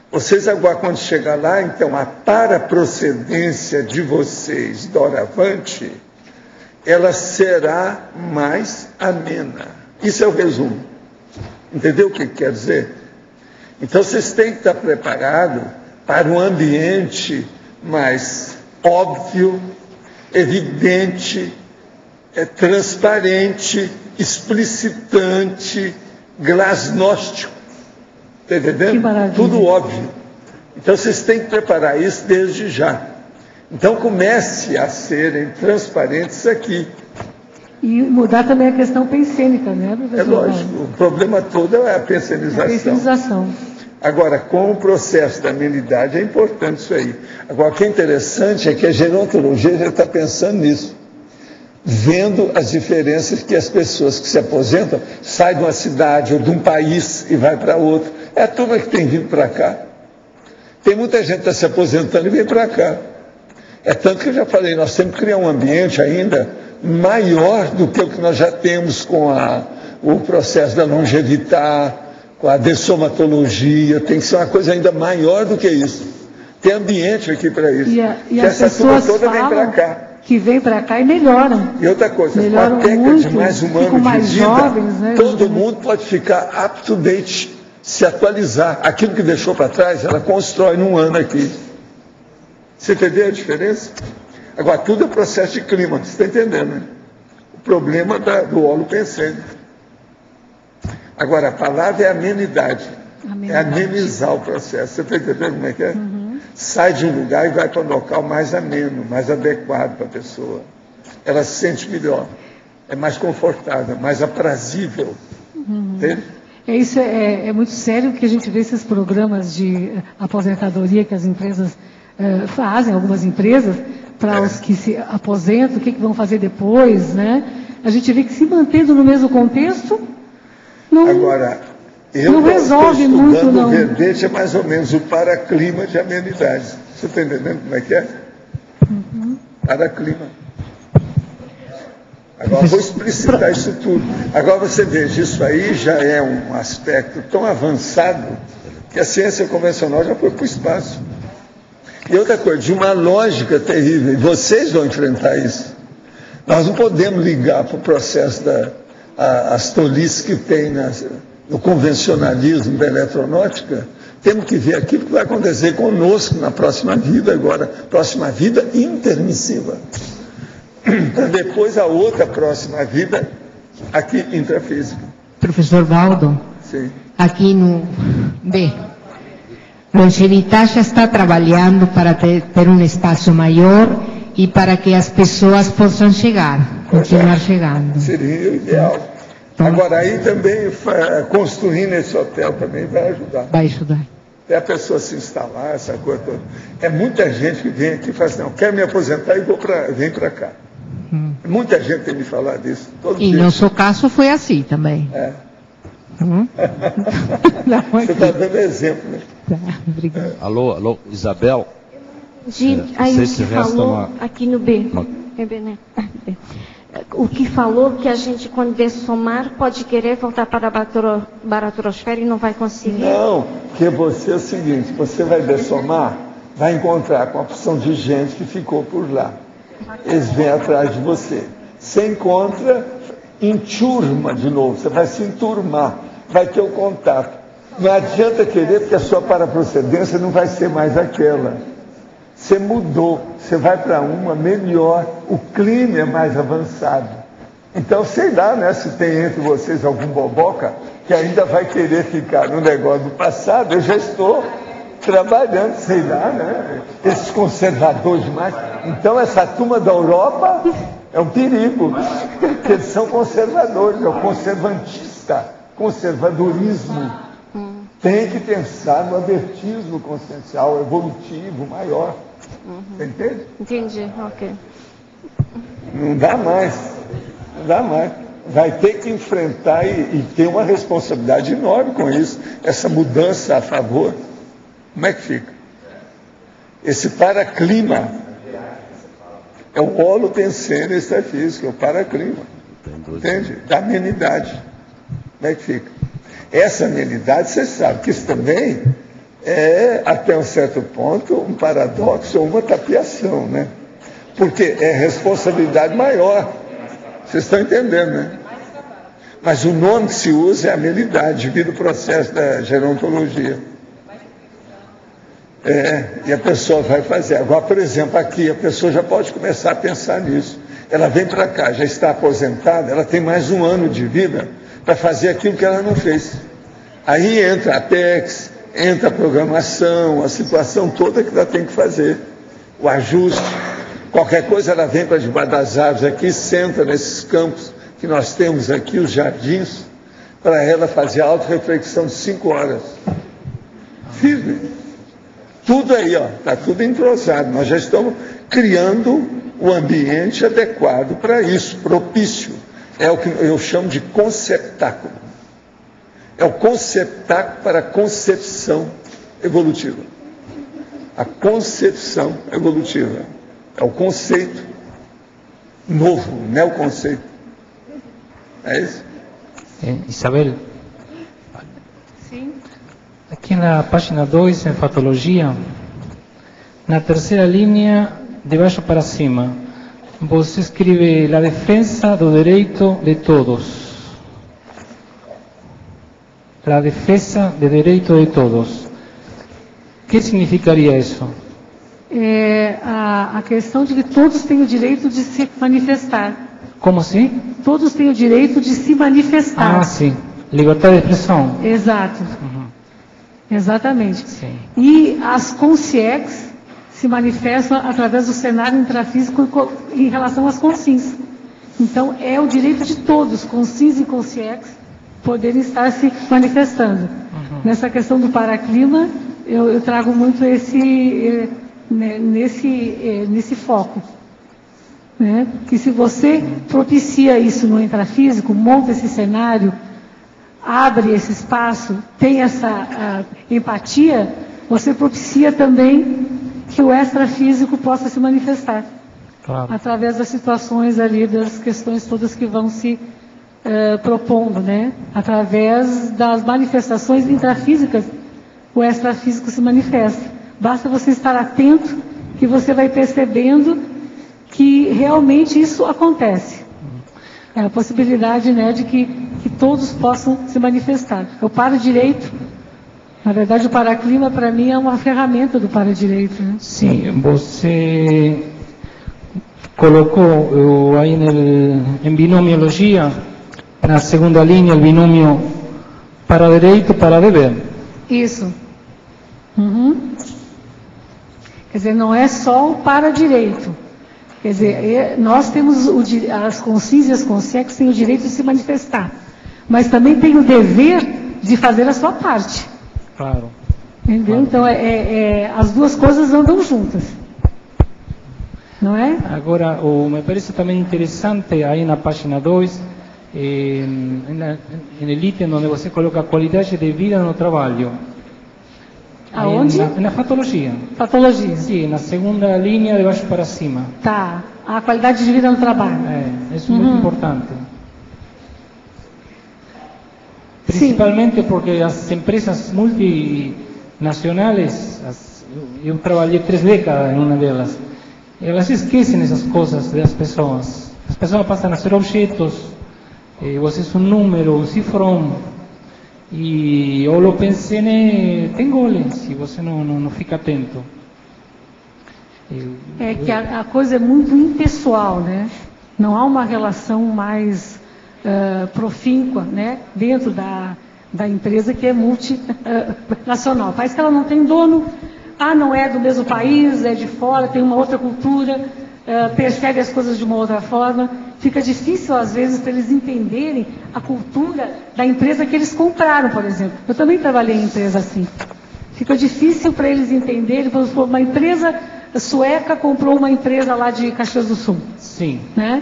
Speaker 2: Vocês agora, quando chegar lá, então, a paraprocedência de vocês, doravante, ela será mais amena. Isso é o resumo. Entendeu o que quer dizer? Então, vocês têm que estar preparados para um ambiente mais óbvio, evidente, transparente, explicitante, glasnóstico. Está entendendo? Tudo óbvio. Então, vocês têm que preparar isso desde já. Então, comece a serem transparentes aqui.
Speaker 3: E mudar também a questão pensênica, né, professor?
Speaker 2: É lógico. O problema todo é a pensenização.
Speaker 3: A pensenização.
Speaker 2: Agora, com o processo da amenidade, é importante isso aí. Agora, o que é interessante é que a gerontologia já está pensando nisso. Vendo as diferenças que as pessoas que se aposentam saem de uma cidade ou de um país e vai para outro. É a turma que tem vindo para cá. Tem muita gente que está se aposentando e vem para cá. É tanto que eu já falei, nós temos que criar um ambiente ainda maior do que o que nós já temos com o processo da longevidade, com a dessomatologia. Tem que ser uma coisa ainda maior do que isso. Tem ambiente aqui para isso.
Speaker 3: E as
Speaker 2: essa turma
Speaker 3: pessoas
Speaker 2: toda vem para cá.
Speaker 3: Que vem para cá e melhoram.
Speaker 2: E outra coisa, com a técnica de mais um ano de vida, jovens, né, todo mundo pode ficar up to date, se atualizar. Aquilo que deixou para trás, ela constrói num ano aqui. Você entendeu a diferença? Agora, tudo é processo de clima, você está entendendo, né? O problema do holopensene. Agora, a palavra é amenidade. É amenizar o processo. Você está entendendo como é que é? Sai de um lugar e vai para um local mais ameno, mais adequado para a pessoa. Ela se sente melhor, é mais confortável, mais aprazível. Entende?
Speaker 3: Isso é muito sério que a gente vê esses programas de aposentadoria que as empresas fazem, algumas empresas, para os que se aposentam, o que vão fazer depois, né? A gente vê que se mantendo no mesmo contexto, não... Agora, não resolve muito, não.
Speaker 2: O verbete é mais ou menos o paraclima de amenidades. Você está entendendo como é que é? Paraclima. Agora vou explicitar isso tudo. Agora você veja, isso aí já é um aspecto tão avançado que a ciência convencional já foi para o espaço. E outra coisa, de uma lógica terrível, e vocês vão enfrentar isso. Nós não podemos ligar para o processo as tolices que tem no convencionalismo da eletronáutica. Temos que ver aquilo que vai acontecer conosco na próxima vida agora, próxima vida intermissiva. Para depois a outra próxima vida aqui intrafísica.
Speaker 20: Professor Valdo,
Speaker 2: sim.
Speaker 20: Aqui no B, Longevitas já está trabalhando para ter um espaço maior e para que as pessoas possam continuar chegando.
Speaker 2: Seria o ideal. Agora, aí também, construindo esse hotel também vai ajudar.
Speaker 20: Vai ajudar.
Speaker 2: Até a pessoa se instalar, essa coisa toda. É muita gente que vem aqui e fala assim, não, quero me aposentar e vem para cá. Muita gente tem me falado disso.
Speaker 20: E no seu caso foi assim também.
Speaker 2: É. Você está dando exemplo, né?
Speaker 20: Obrigada.
Speaker 21: Alô, Isabel?
Speaker 22: Aí o que falou aqui no B. É B, né? O que falou que a gente, quando dessomar, pode querer voltar para a baratrosfera e não vai conseguir.
Speaker 2: Não, porque você é o seguinte, você vai dessomar, vai encontrar com a opção de gente que ficou por lá. Eles vêm atrás de você. Você encontra, enturma de novo, você vai se enturmar, vai ter o contato. Não adianta querer, porque a sua paraprocedência não vai ser mais aquela. Você mudou, você vai para uma melhor, o clima é mais avançado. Então, sei lá, né, se tem entre vocês algum boboca que ainda vai querer ficar no negócio do passado. Eu já estou trabalhando, sei lá, né? Esses conservadores demais. Então, essa turma da Europa é um perigo, porque eles são conservadores, é o conservantista, conservadorismo. Tem que pensar no abertismo consciencial, evolutivo, maior. Você entende?
Speaker 22: Entendi, ok.
Speaker 2: Não dá mais, não dá mais. Vai ter que enfrentar e ter uma responsabilidade enorme com isso, essa mudança a favor. Como é que fica? Esse paraclima é o holopensene extrafísico, é o paraclima. Entende? Da amenidade. Como é que fica? Essa amenidade, você sabe que isso também é, até um certo ponto, um paradoxo ou uma tapiação, né? Porque é responsabilidade maior. Vocês estão entendendo, né? Mas o nome que se usa é amenidade, devido ao processo da gerontologia. E a pessoa vai fazer. Agora, por exemplo, aqui a pessoa já pode começar a pensar nisso. Ela vem para cá, já está aposentada, ela tem mais um ano de vida para fazer aquilo que ela não fez. Aí entra a Apex, entra a programação, a situação toda que ela tem que fazer, o ajuste. Qualquer coisa ela vem para debaixo das árvores aqui, senta nesses campos que nós temos aqui, os jardins, para ela fazer a autorreflexão de 5 horas. Firme. Tudo aí, ó, está tudo entrosado. Nós já estamos criando o ambiente adequado para isso, propício. É o que eu chamo de conceptáculo. É o conceptáculo para a concepção evolutiva. A concepção evolutiva. É o conceito novo, o neoconceito. É isso?
Speaker 1: Isabel,
Speaker 22: Sim.
Speaker 1: aqui na página 2, em Fatologia, na terceira linha, de baixo para cima, você escreve a defesa do direito de todos. A defesa do direito de todos. O que significaria isso?
Speaker 3: A questão de que todos têm o direito de se manifestar.
Speaker 1: Como assim?
Speaker 3: Todos têm o direito de se manifestar.
Speaker 1: Ah, sim. Liberdade de expressão.
Speaker 3: Exato. Exatamente.
Speaker 1: Sim.
Speaker 3: E as consciex se manifestam através do cenário intrafísico em relação às consciências. Então, é o direito de todos, consciências e consciex, poderem estar se manifestando. Nessa questão do paraclima, eu trago muito nesse foco. Né? Que se você propicia isso no intrafísico, monta esse cenário, abre esse espaço, tem essa empatia, você propicia também que o extrafísico possa se manifestar. Claro. Através das situações ali, das questões todas que vão se propondo, né? Através das manifestações intrafísicas, o extrafísico se manifesta. Basta você estar atento que você vai percebendo que realmente isso acontece. É a possibilidade, né, de que todos possam se manifestar. O para-direito, na verdade, o paraclima, para mim, é uma ferramenta do para-direito. Né?
Speaker 1: Sim, você colocou aí em binomiologia, na segunda linha, o binômio para-direito, para-dever.
Speaker 3: Isso. Quer dizer, não é só o para-direito. Quer dizer, nós temos as consciências e as consciências têm o direito de se manifestar, mas também tem o dever de fazer a sua parte.
Speaker 1: Claro.
Speaker 3: Entendeu? Então, as duas coisas andam juntas. Não é?
Speaker 1: Agora, me parece também interessante, aí na página 2, no item onde você coloca a qualidade de vida no trabalho.
Speaker 3: Aonde?
Speaker 1: Na patologia.
Speaker 3: Patologia.
Speaker 1: Sim, na segunda linha, de baixo para cima.
Speaker 3: Tá. A qualidade de vida no trabalho.
Speaker 1: Isso é muito importante. Principalmente porque as empresas multinacionais, eu trabalhei 3 décadas em uma delas, elas esquecem essas coisas das pessoas. As pessoas passam a ser objetos, você é um número, um cifrão. E o holopensene tem gole, se você não fica atento.
Speaker 3: É que a coisa é muito impessoal, né? Não há uma relação mais profíncua, né? Dentro da empresa que é multinacional. Parece que ela não tem dono, não é do mesmo país, é de fora, tem uma outra cultura, percebe as coisas de uma outra forma. Fica difícil, às vezes, para eles entenderem a cultura da empresa que eles compraram, por exemplo. Eu também trabalhei em empresa assim. Fica difícil para eles entenderem, vamos supor, uma empresa sueca comprou uma empresa lá de Caxias do Sul.
Speaker 1: Sim.
Speaker 3: Né?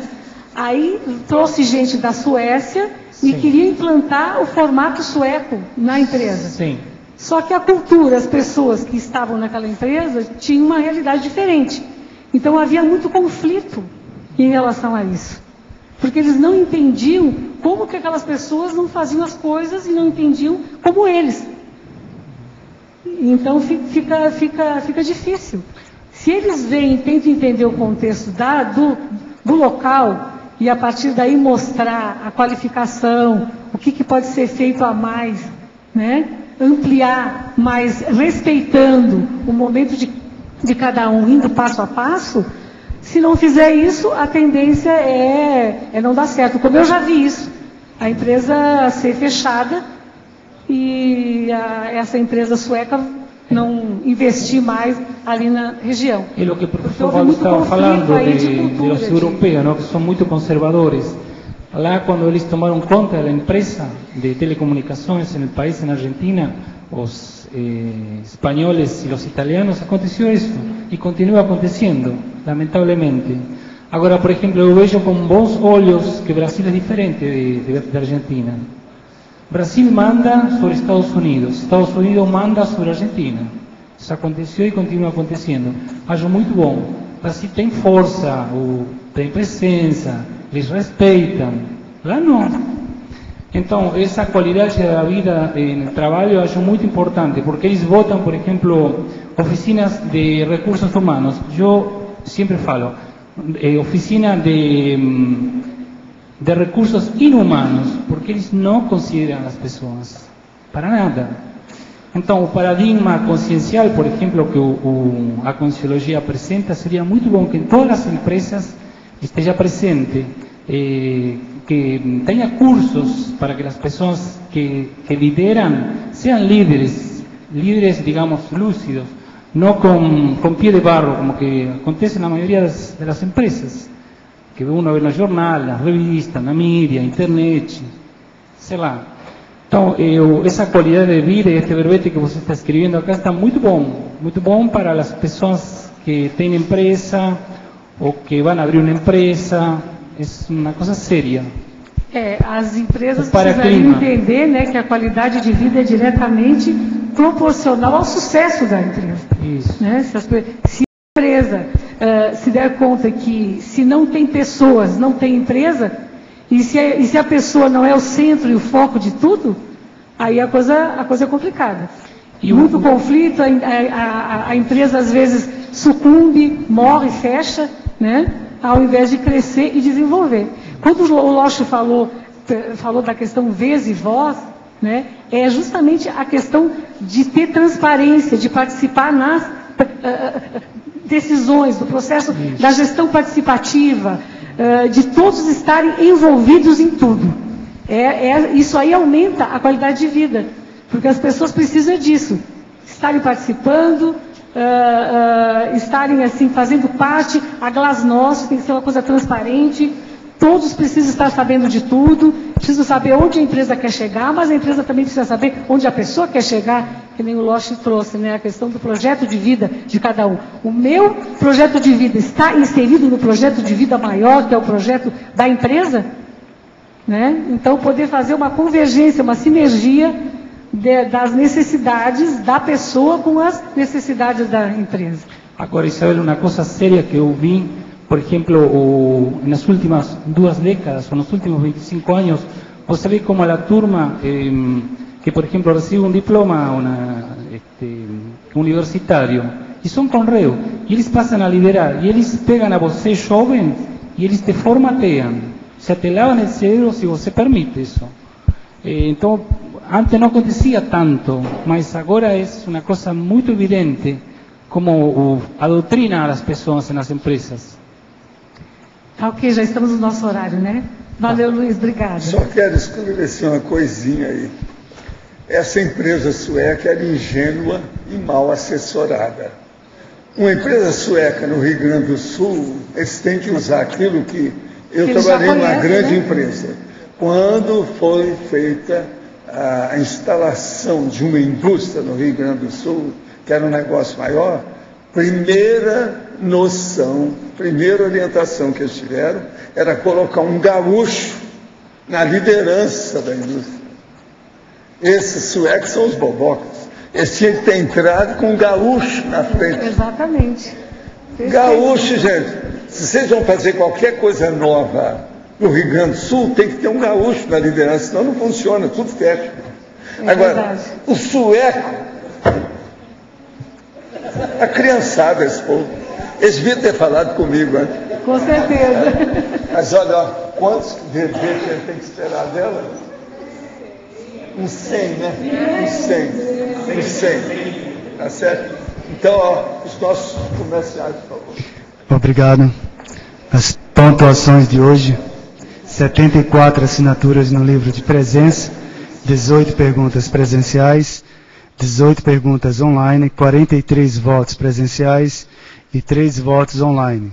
Speaker 3: Aí trouxe gente da Suécia e queria implantar o formato sueco na empresa.
Speaker 1: Sim.
Speaker 3: Só que a cultura, as pessoas que estavam naquela empresa tinham uma realidade diferente. Então havia muito conflito em relação a isso. Porque eles não entendiam como que aquelas pessoas não faziam as coisas e não entendiam como eles. Então fica difícil. Se eles vêm e tentam entender o contexto do local e a partir daí mostrar a qualificação, o que pode ser feito a mais, né? Ampliar, mas respeitando o momento de cada um, indo passo a passo, se não fizer isso, a tendência é não dar certo. Como eu já vi isso, a empresa ser fechada e essa empresa sueca não investir mais ali na região.
Speaker 1: É o que o professor Valdo estava falando dos europeus, ¿no? Que são muito conservadores. Lá, quando eles tomaram conta da empresa de telecomunicações no país, na Argentina, os espanhóis e os italianos, aconteceu isso e continua acontecendo, lamentavelmente. Agora, por exemplo, eu vejo com bons olhos que o Brasil é diferente da Argentina. Brasil manda sobre Estados Unidos manda sobre a Argentina. Isso aconteceu e continua acontecendo. Acho muito bom. O Brasil tem força, tem presença, eles respeitam. Lá não. Então, essa qualidade da vida no trabalho eu acho muito importante, porque eles votam, por exemplo, oficinas de recursos humanos. Eu sempre falo, oficina de recursos inhumanos, porque eles não consideram as pessoas para nada. Então, o paradigma consciencial, por exemplo, que a Conscienciologia apresenta, seria muito bom que em todas as empresas esteja presente, que tenha cursos para que as pessoas que lideram sejam líderes, digamos, lúcidos, não com pé de barro, como que acontece na maioria das empresas. Que uno vê no jornal, nas revistas, na mídia, internet, sei lá. Então, essa qualidade de vida e este verbete que você está escrevendo acá está muito bom para as pessoas que têm empresa ou que vão abrir uma empresa, é uma coisa séria.
Speaker 3: As empresas precisariam entender, né, que a qualidade de vida é diretamente proporcional ao sucesso da empresa.
Speaker 1: Isso.
Speaker 3: Né? Se a empresa se der conta que se não tem pessoas, não tem empresa, e se a pessoa não é o centro e o foco de tudo, aí a coisa é complicada. E muito conflito, a empresa às vezes sucumbe, morre, fecha, né? Ao invés de crescer e desenvolver. Quando o Locho falou da questão vez e voz, né? É justamente a questão de ter transparência, de participar nas decisões, do processo da gestão participativa, de todos estarem envolvidos em tudo. Isso aí aumenta a qualidade de vida, porque as pessoas precisam disso, estarem participando, estarem assim, fazendo parte, a glasnost tem que ser uma coisa transparente, todos precisam estar sabendo de tudo, precisam saber onde a empresa quer chegar, mas a empresa também precisa saber onde a pessoa quer chegar, que nem o Loche trouxe, né? A questão do projeto de vida de cada um. O meu projeto de vida está inserido no projeto de vida maior, que é o projeto da empresa, né? Então, poder fazer uma convergência, uma sinergia das necessidades da pessoa com as necessidades da empresa.
Speaker 1: Agora, Isabel, uma coisa séria que eu vi, por exemplo, nas últimas 2 décadas, ou nos últimos 25 anos, você vê como a turma que, por exemplo, recebe um diploma universitário, e são Conreo, e eles passam a liderar, e eles pegam a você jovem, e eles te formateiam, se te lavam o cérebro se você permite isso. Então, antes não acontecia tanto, mas agora é uma coisa muito evidente, como a doutrina das pessoas nas empresas.
Speaker 3: Ok, já estamos no nosso horário, né? Valeu, Luiz, obrigada.
Speaker 2: Só quero esclarecer uma coisinha aí. Essa empresa sueca era ingênua e mal assessorada. Uma empresa sueca no Rio Grande do Sul, eles têm que usar aquilo que eu trabalhei numa grande empresa. Quando foi feita a instalação de uma indústria no Rio Grande do Sul, que era um negócio maior, primeira noção, primeira orientação que eles tiveram era colocar um gaúcho na liderança da indústria. Esses suecos são os bobocas. Eles tinham que ter entrado com um gaúcho na frente.
Speaker 3: Exatamente.
Speaker 2: Gaúcho, gente. Se vocês vão fazer qualquer coisa nova no Rio Grande do Sul, tem que ter um gaúcho na liderança, senão não funciona, tudo fecha. Agora, o sueco, a criançada, esse povo, eles deviam ter falado comigo antes.
Speaker 3: Com certeza.
Speaker 2: Mas olha, ó, quantos bebês que a gente tem que esperar dela? Uns 100, né? Uns 100. Tá certo? Então, ó, os nossos comerciais, por favor.
Speaker 4: Obrigado. As pontuações de hoje: 74 assinaturas no livro de presença, 18 perguntas presenciais, 18 perguntas online, 43 votos presenciais e 3 votos online.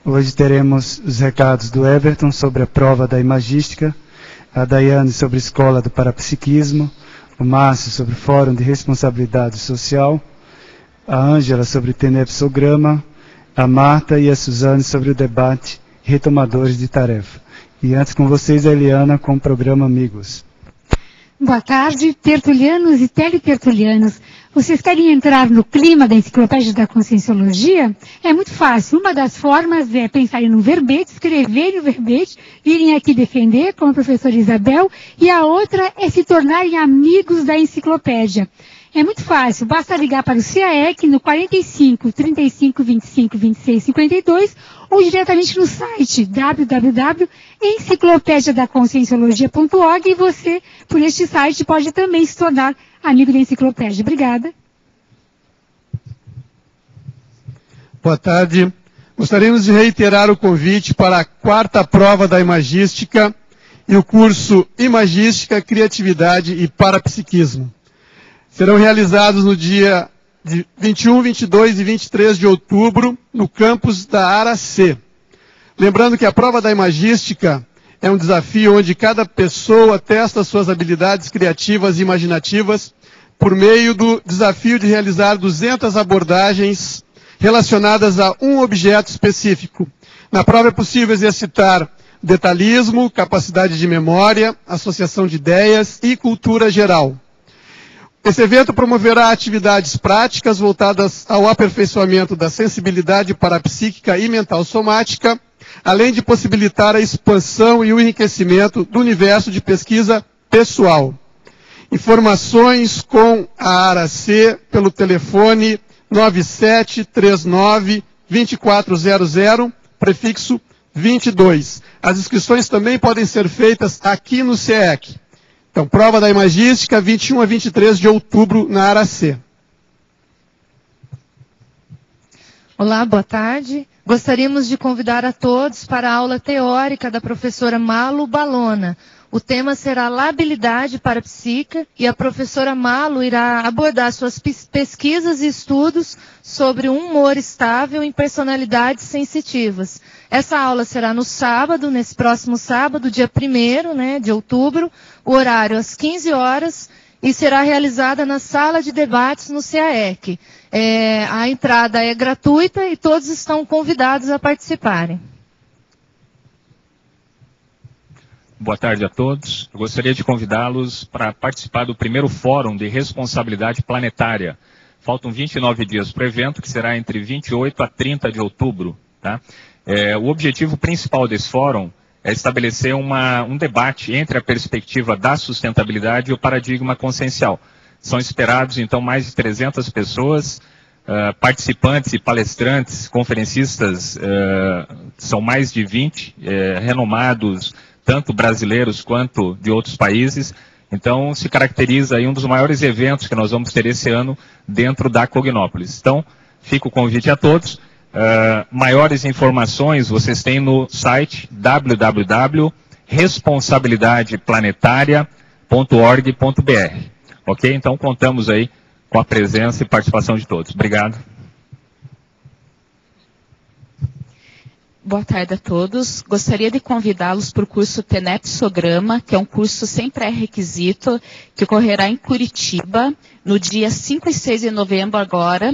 Speaker 4: Hoje teremos os recados do Everton sobre a prova da imagística, a Daiane sobre a Escola do Parapsiquismo, o Márcio sobre o Fórum de Responsabilidade Social, a Ângela sobre o Tenepsograma, a Marta e a Suzane sobre o debate Retomadores de Tarefa. E antes com vocês, a Eliana com o programa Amigos.
Speaker 21: Boa tarde, tertulianos e teletertulianos. Vocês querem entrar no clima da Enciclopédia da Conscienciologia? É muito fácil. Uma das formas é pensarem no verbete, escreverem o verbete, virem aqui defender, como a professora Isabel, e a outra é se tornarem amigos da enciclopédia. É muito fácil, basta ligar para o CAEC no 45 35 25 26 52 ou diretamente no site www.enciclopediadaconscienciologia.org e você, por este site, pode também se tornar amigo da enciclopédia. Obrigada.
Speaker 23: Boa tarde. Gostaríamos de reiterar o convite para a 4ª prova da Imagística e o curso Imagística, Criatividade e Parapsiquismo. Serão realizados no dia de 21, 22 e 23 de outubro, no campus da ARAC. Lembrando que a prova da Imagística é um desafio onde cada pessoa testa suas habilidades criativas e imaginativas por meio do desafio de realizar 200 abordagens relacionadas a um objeto específico. Na prova é possível exercitar detalhismo, capacidade de memória, associação de ideias e cultura geral. Esse evento promoverá atividades práticas voltadas ao aperfeiçoamento da sensibilidade parapsíquica e mental somática, além de possibilitar a expansão e o enriquecimento do universo de pesquisa pessoal. Informações com a ARAC pelo telefone 9739-2400, prefixo 22. As inscrições também podem ser feitas aqui no CEEC. Então, prova da Imagística, 21 a 23 de outubro, na ARAC.
Speaker 24: Olá, boa tarde. Gostaríamos de convidar a todos para a aula teórica da professora Malu Balona. O tema será labilidade parapsíquica e a professora Malu irá abordar suas pesquisas e estudos sobre um humor estável em personalidades sensitivas. Essa aula será no sábado, nesse próximo sábado, dia 1º, de outubro, o horário às 15 horas, e será realizada na sala de debates no CAEC. A entrada é gratuita e todos estão convidados a participarem.
Speaker 25: Boa tarde a todos. Eu gostaria de convidá-los para participar do primeiro Fórum de Responsabilidade Planetária. Faltam 29 dias para o evento, que será entre 28 a 30 de outubro. Tá? O objetivo principal desse fórum é estabelecer um debate entre a perspectiva da sustentabilidade e o paradigma consciencial. São esperados, então, mais de 300 pessoas, participantes e palestrantes, conferencistas, são mais de 20, renomados, tanto brasileiros quanto de outros países, Então, se caracteriza aí um dos maiores eventos que nós vamos ter esse ano dentro da Cognópolis. Então, fica o convite a todos. Maiores informações vocês têm no site www.responsabilidadeplanetaria.org.br. Ok? Então, contamos aí com a presença e participação de todos. Obrigado.
Speaker 15: Boa tarde a todos. Gostaria de convidá-los para o curso Tenepsograma, que é um curso sem pré-requisito, que ocorrerá em Curitiba, no dia 5 e 6 de novembro agora.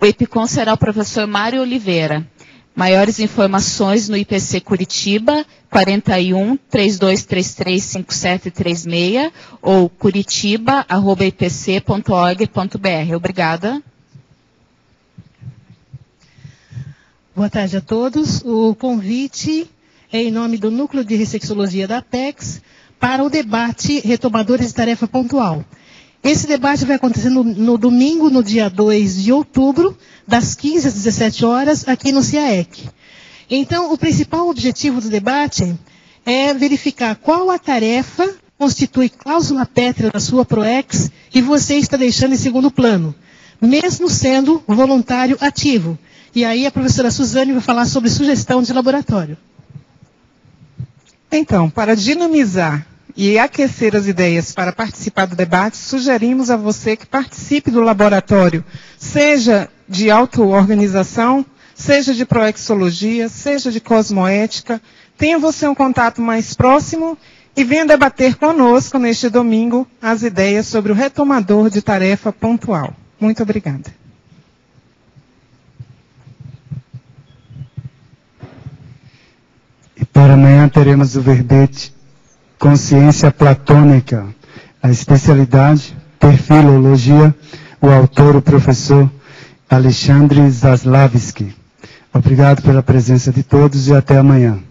Speaker 15: O EPICOM será o professor Mário Oliveira. Maiores informações no IPC Curitiba, 41-3233-5736 ou curitiba@ipc.org.br. Obrigada.
Speaker 5: Boa tarde a todos. O convite é em nome do Núcleo de Ressexologia da Apex para o debate Retomadores de Tarefa Pontual. Esse debate vai acontecer no domingo, no dia 2 de outubro, das 15 às 17 horas, aqui no CIAEC. Então, o principal objetivo do debate é verificar qual a tarefa constitui cláusula pétrea da sua PROEX e você está deixando em segundo plano, mesmo sendo voluntário ativo. E aí a professora Suzane vai falar sobre sugestão de laboratório.
Speaker 6: Então, para dinamizar e aquecer as ideias para participar do debate, sugerimos a você que participe do laboratório, seja de auto-organização, seja de proexologia, seja de cosmoética. Tenha você um contato mais próximo e venha debater conosco neste domingo as ideias sobre o retomador de tarefa pontual. Muito obrigada.
Speaker 4: E para amanhã teremos o verbete Consciência Platônica, a especialidade, Perfilologia, o autor, o professor Alexandre Zaslavski. Obrigado pela presença de todos e até amanhã.